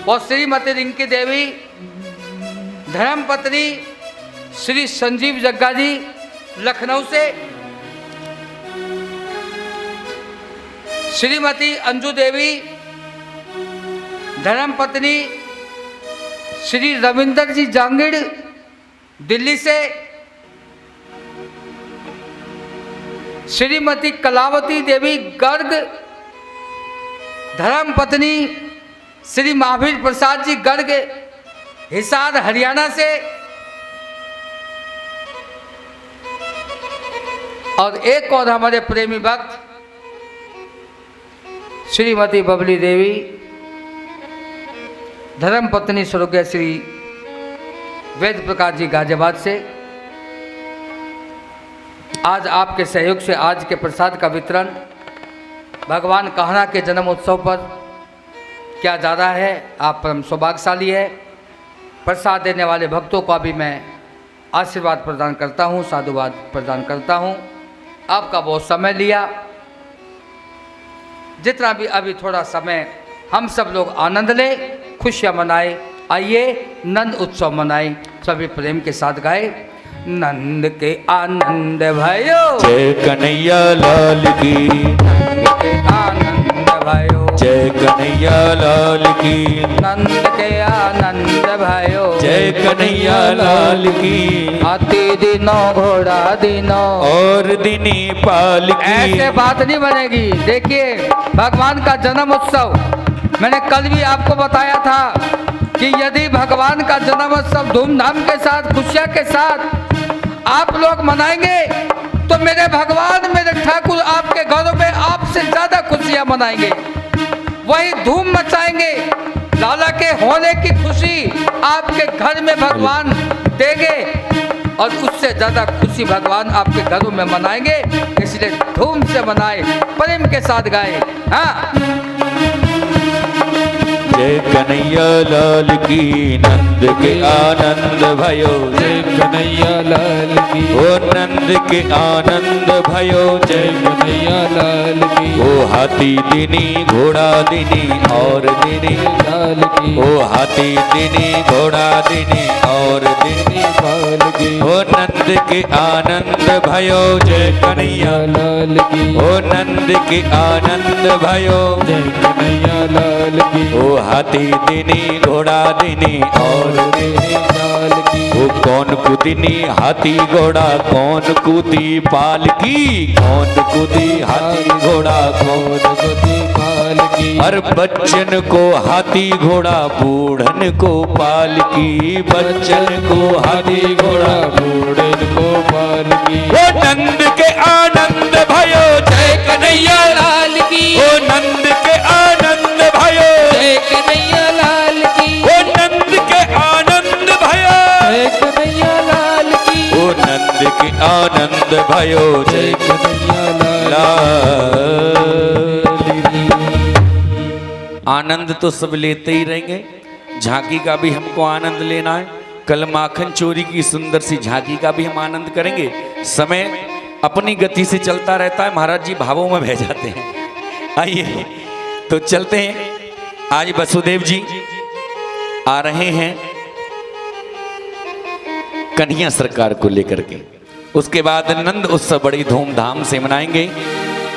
वो श्रीमती रिंकी देवी धर्मपत्नी श्री संजीव जग्गा जी लखनऊ से, श्रीमती अंजू देवी धर्मपत्नी श्री रविंदर जी जांगिड़ दिल्ली से, श्रीमती कलावती देवी गर्ग धर्मपत्नी श्री महावीर प्रसाद जी गर्ग हिसार हरियाणा से, और एक और हमारे प्रेमी भक्त श्रीमती बबली देवी धर्मपत्नी स्वर्गीय श्री वेद प्रकाश जी गाजियाबाद से। आज आपके सहयोग से आज के प्रसाद का वितरण भगवान कान्हा के जन्म उत्सव पर क्या जा रहा है, आप परम सौभाग्यशाली है। प्रसाद देने वाले भक्तों का भी मैं आशीर्वाद प्रदान करता हूँ, साधुवाद प्रदान करता हूँ। आपका बहुत समय लिया, जितना भी अभी थोड़ा समय हम सब लोग आनंद लें, खुशियाँ मनाएं। आइए नंद उत्सव मनाएं, सभी प्रेम के साथ गाए। नंद के आनंद भयो, जय कन्हैया लाल की, नंद के आनंद भयो, जय कन्हैया लाल की, नंद के आनंद भयो, जय कन्हैया लाल की। हाथी दिनो घोड़ा दिनो और दिनी पाल की। ऐसे बात नहीं बनेगी। देखिए भगवान का जन्म उत्सव, मैंने कल भी आपको बताया था कि यदि भगवान का जन्म उत्सव धूमधाम के साथ, खुशियाँ के साथ आप लोग मनाएंगे तो मेरे भगवान, मेरे ठाकुर आपके घरों में आपसे ज्यादा खुशियाँ मनाएंगे, वही धूम मचाएंगे। लाला के होने की खुशी आपके घर में भगवान देंगे और उससे ज्यादा खुशी भगवान आपके घरों में मनाएंगे। इसलिए धूम से मनाए, प्रेम के साथ गाए। हाँ, जय कन्हैया लाल की, नंद के आनंद भयो, जय कन्हैया लाल की, ओ नंद के आनंद भयो, जय कन्हैया लाल की, ओ हाथी दिनी घोड़ा दिनी और दिनी, लाल की, ओ हाथी दिनी घोड़ा दिनी और दिनी, लाल की, ओ नंद के आनंद भयो, जय कन्हैया लाल की, ओ नंद के आनंद भयो, जय कन्हैया लाल की, ओ हाथी दिनी घोड़ा दिनी और दिनी, लाल की, वो कौन कुदिनी हाथी घोड़ा, कौन कूदी पाल की, कौन कूदी हाथी घोड़ा, कौन गति पाल की, हर बच्चन को हाथी घोड़ा, बूढ़न को पाल की, बच्चन को हाथी घोड़ा, बूढ़न को पाल की, ओ नंद के आनंद भयो, जय कन्हैया लाल की, ओ नंद के आनंद भयो, जय कन्हैया लाल की, ओ नंद के आनंद भयो, जय कन्हैया लाल की, ओ नंद के आनंद भयो, जय जय कन्हैया लाल लाल की। आनंद तो सब लेते ही रहेंगे, झांकी का भी हमको आनंद लेना है। कल माखन चोरी की सुंदर सी झांकी का भी हम आनंद करेंगे। समय अपनी गति से चलता रहता है, महाराज जी भावों में बह जाते हैं। आइए तो चलते हैं। आज वसुदेव जी आ रहे हैं कन्हैया सरकार को लेकर के। उसके बाद नंद उत्सव बड़ी धूमधाम से मनाएंगे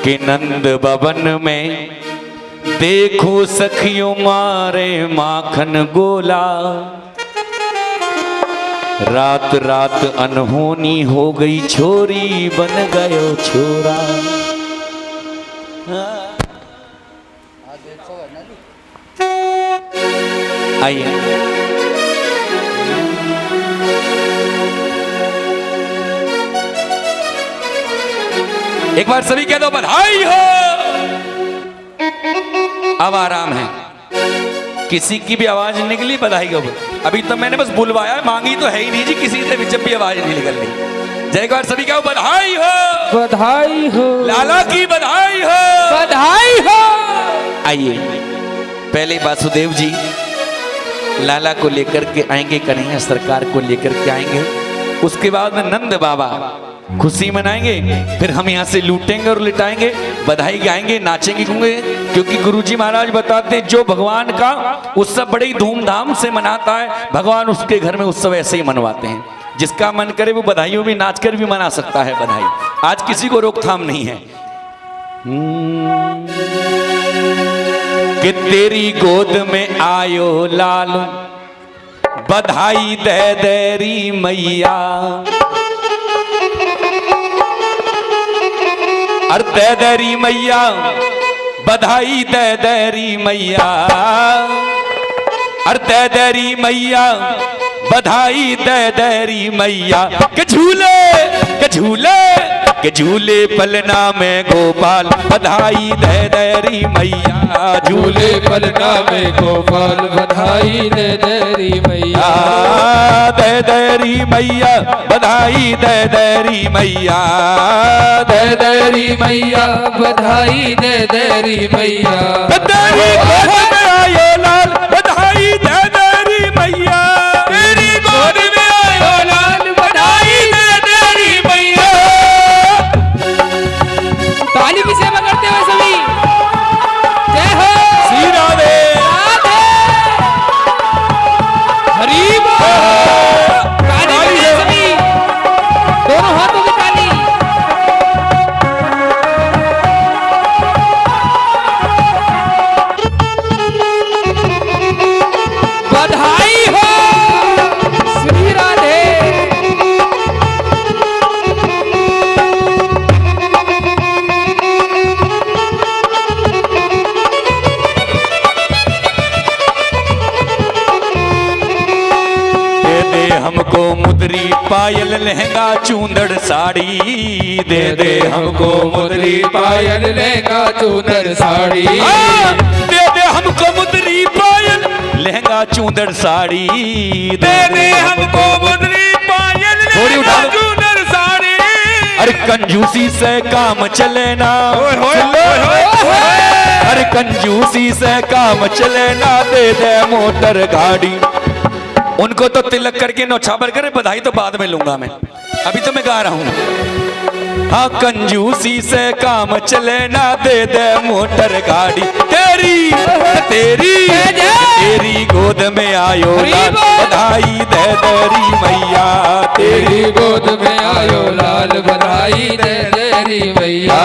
कि नंद भवन में देखो सखियों मारे माखन गोला, रात रात अनहोनी हो गई छोरी बन गयो छोरा। आइए एक बार सभी कह दो बधाई हो। अब आराम है, किसी की भी आवाज निकली बधाई हो। अभी तो मैंने बस बुलवाया है, मांगी तो है ही नहीं जी, किसी से भी जब भी आवाज नहीं निकलनी। जय गौर सभी कहो बधाई हो, बधाई हो, लाला की बधाई हो, बधाई हो। आइए पहले वासुदेव जी लाला को लेकर के आएंगे, कन्हैया सरकार को लेकर के आएंगे। उसके बाद नंद बाबा खुशी मनाएंगे, फिर हम यहाँ से लूटेंगे और लिटाएंगे, बधाई गाएंगे, नाचेंगे कूदेंगे। क्योंकि गुरुजी महाराज बताते हैं जो भगवान का उत्सव बड़ी धूमधाम से मनाता है, भगवान उसके घर में उत्सव ऐसे ही मनवाते हैं। जिसका मन करे वो बधाइयों में नाच कर भी मना सकता है बधाई। आज किसी को रोकथाम नहीं है। कि तेरी गोद में आयो लाल, बधाई दे देरी मैया, अर दे देरी मैया, बधाई दे देरी मैया, अर दे देरी मैया, बधाई दे देरी मैया। के झूले के झूले पलना में गोपाल बधाई दे देरी मैया झूले पलना में गोपाल बधाई दे देरी मैया दे देरी मैया बधाई दे देरी मैया दे देरी मैया बधाई दे देरी मैया तेरी गोद में आयो लाल बधाई दे देरी मैया तेरी गोद में आयो लाल बधाई दे देरी मैया ताली की सेवा करते हुए सभी जय हो श्री राधे हरि बोल ताली बजाएं सभी दोनों हाथों की ताली बधाई हो श्री राधे दे दे हमको मुदरी पायल लहंगा चूंदड़ साड़ी दे दे हमको मुदरी पायल लहंगा चूनर साड़ी दे दे हमको मुदरी पायल लहंगा चूंदड़ साड़ी दे दे हमको मुदरी पायल लहंगा चूंदड़ साड़ी अरे कंजूसी से काम चले ना अरे कंजूसी से काम चले ना दे दे मोटर गाड़ी उनको तो तिलक करके नौछावर करे बधाई तो बाद में लूंगा मैं अभी तो मैं गा रहा हूं हाँ कंजूसी से काम चले ना दे दे मोटर गाड़ी तेरी तेरी तेरी गोद में आयो लाल बधाई दे देरी मैया तेरी गोद में आयो लाल बधाई दे देरी मैया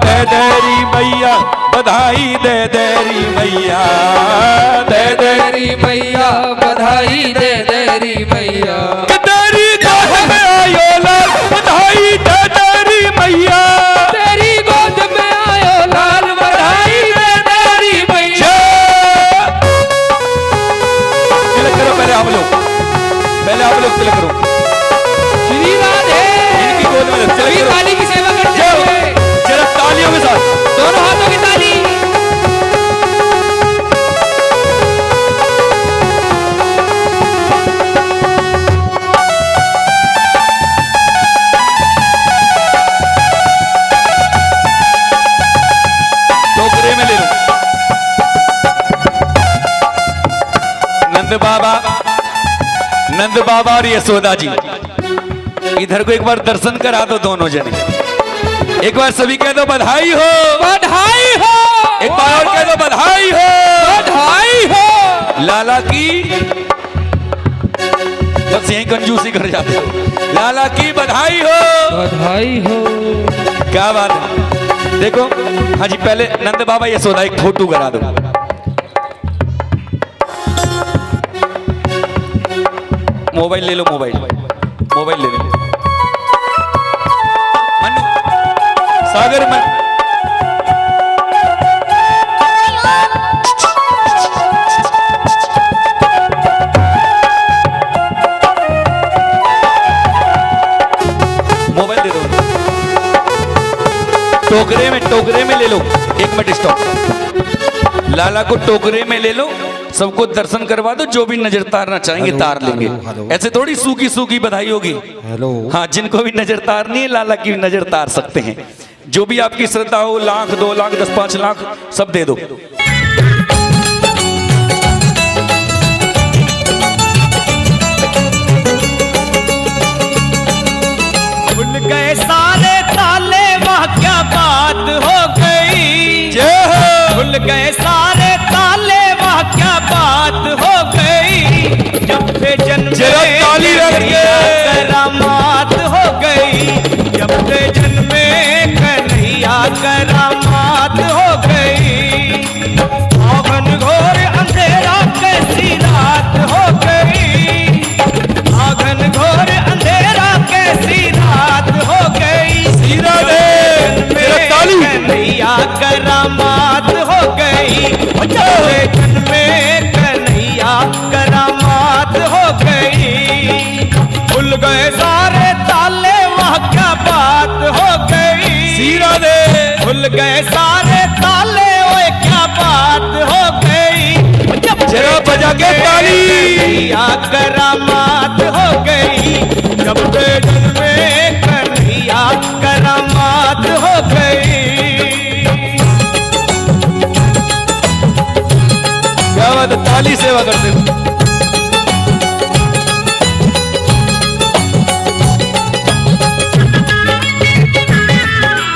दे देरी मैया बधाई दे देरी मैया दे देरी मैया बधाई दे देरी मैया तेरी गोद में आयो लाल बधाई दे देरी मैया तेरी गोद में आयो लाल बधाई दे देरी मैया तिलक करो पहले आप लोग तिलक करो श्री राधे इनकी गोद में तिलक सभी करो ताली की सेवा करते हुए जरा तालियों के साथ दोनों हाथों की ताली टोकरे में ले लो नंद बाबा और यशोदा जी इधर को एक बार दर्शन करा दो दोनों जने एक बार सभी कह दो बधाई हो बधाई हो एक बार और कह दो बधाई हो बधाई हो लाला की बस यही कंजूसी कर जाते हो लाला की बधाई हो बधाई हो क्या बात है देखो हाँ जी पहले नंद बाबा यशोदा एक फोटो करा दो मोबाइल ले लो मोबाइल ले लो मनु सागर मन मोबाइल दे दो टोकरे में ले लो एक मिनट स्टॉप लाला को टोकरे में ले लो सबको दर्शन करवा दो जो भी नजर तारना चाहेंगे तार लेंगे ऐसे थोड़ी सूखी सूखी बधाई होगी हाँ जिनको भी नजर तारनी है लाला की नजर तार सकते हैं जो भी आपकी श्रद्धा हो 1 लाख 2 लाख 10 5 लाख सब दे दो खुल गए सारे ताले वाह क्या बात हो गई खुल गए सारे ताले वाह क्या बात हो गई जब से जन्म करामात हो गई जब से जन्मे कन्हैया करामात हो गई आंगन घोर अंधेरा कैसी रात हो गई आंगन घोर अंधेरा कैसी रात हो गई कन्हैया करामात हो गई खुल गए सारे ताले, ओए क्या बात हो गई। जब जरा बजा के ताली। कन्हैया करामात हो गई, जब बेडन में कन्हैया करामात हो गई। क्या बात है, ताली सेवा करते हो।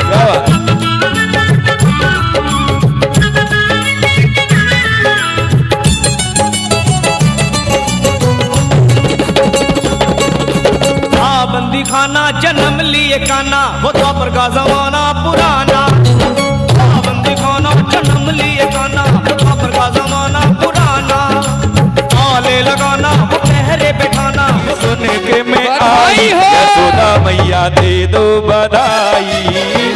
क्या बात। बंदी खाना जन्म लिए काना, वो द्वापर का जमाना पुराना। बंदी खाना जन्म लिए काना, वो द्वापर का जमाना पुराना। ताले लगाना वो पहरे बैठाना, सुन के मैं बधाई आई हो। यशोदा मैया दे दो बधाई।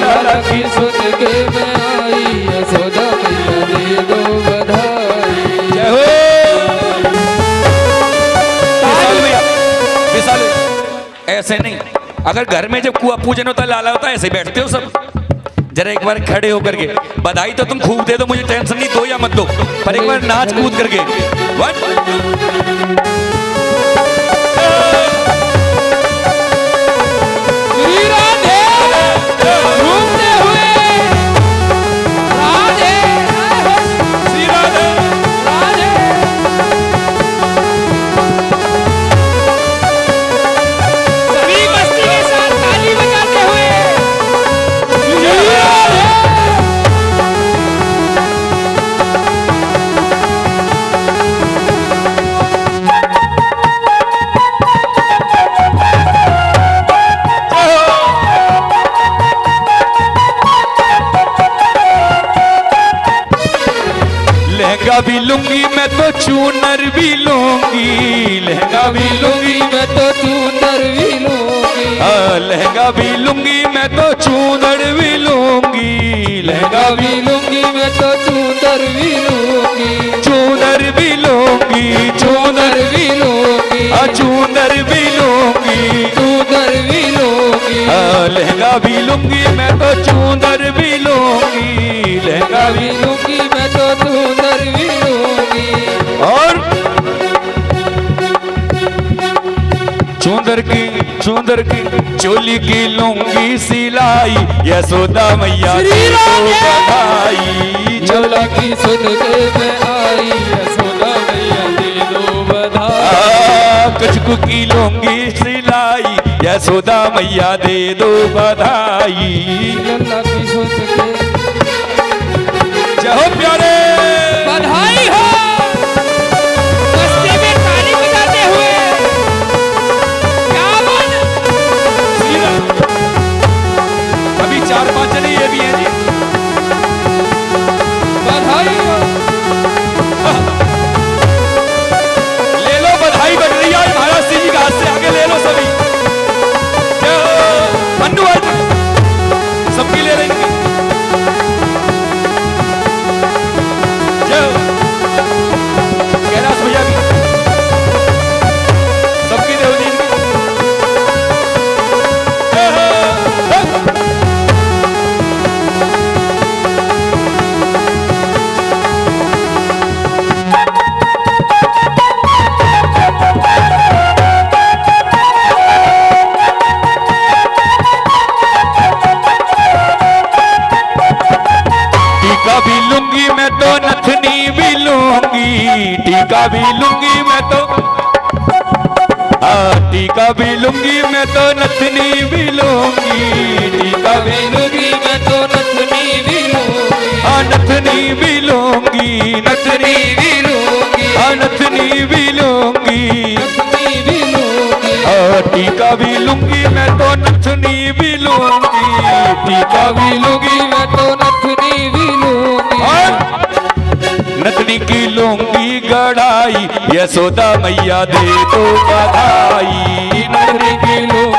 लाला की सुन के मैं आई, यशोदा मैया दे दो बधाई। जय हो। विशाल भैया, विशाल भैया, ऐसे नहीं। अगर घर में जब कुआ पूजन होता है, लाला होता है, ऐसे बैठते हो सब। जरा एक बार खड़े होकर के बधाई तो तुम खूब दे दो, मुझे टेंशन नहीं, दो या मत दो, पर एक बार नाच कूद करके। श्री राधे घूमते हुए राधे श्री राधे। राधे। सभी मस्ती के साथ ताली बजाते हुए श्री राधे। लहंगा भी लूंगी मैं तो चूनर भी लूंगी, लहंगा भी लूंगी मैं तो चूनर भी लूंगी। लहंगा भी लूंगी मैं तो चूनर भी लूंगी, लहंगा भी भी लूंगी मैं तो चूनर भी लूंगी। चूनर भी लूंगी, चूनर भी लूंगी। चूनर भी लूंगी। चूनर भी लूंगी। लहंगा भी लूंगी मैं तो चूनर भी लूंगी, लहंगा भी। भी लूंगी मैं तो चूनर भी लूंगी। और चूंदर की चोली की लूंगी सिलाई, यशोदा मैया श्री दे दो राधे। बधाई। चोला की सुन के मैं आई, यशोदा मैया दे दो बधाई। कचकू की लूंगी सिलाई, यशोदा मैया दे दो बधाई। चोला की सुन के जय हो प्यारे। बधाई हो। मस्ती में ताली बजाते हुए क्या बात है? अभी 4-5 जने ये भी हैं जी। बधाई हो। ले लो बधाई बढ़ रही है महाराज सिंह जी के हाथ से, आगे ले लो सभी। जय हो। मन्नू आज सबकी ले लेंगे। जय हो। कैलाश भैया भी सबकी दे दी। जय हो। टीका भी लूंगी मैं तो नथनी भी लूंगी, टीका भी लूंगी मैं तो। टीका भी लूंगी मैं तो नथनी भी लूंगी, टीका भी लूंगी मैं तो नथनी भी लूंगी। नथनी भी लूंगी, नथनी भी लूंगी। नथनी भी लूंगी। नथनी भी लूंगी। टीका भी लूंगी मैं तो नथनी भी लूंगी, टीका भी लूंगी मैं तो नथनी भी लूंगी। नथनी की लूंगी गढ़ाई, यशोदा मैया दे दो बधाई। नथनी की लूंगी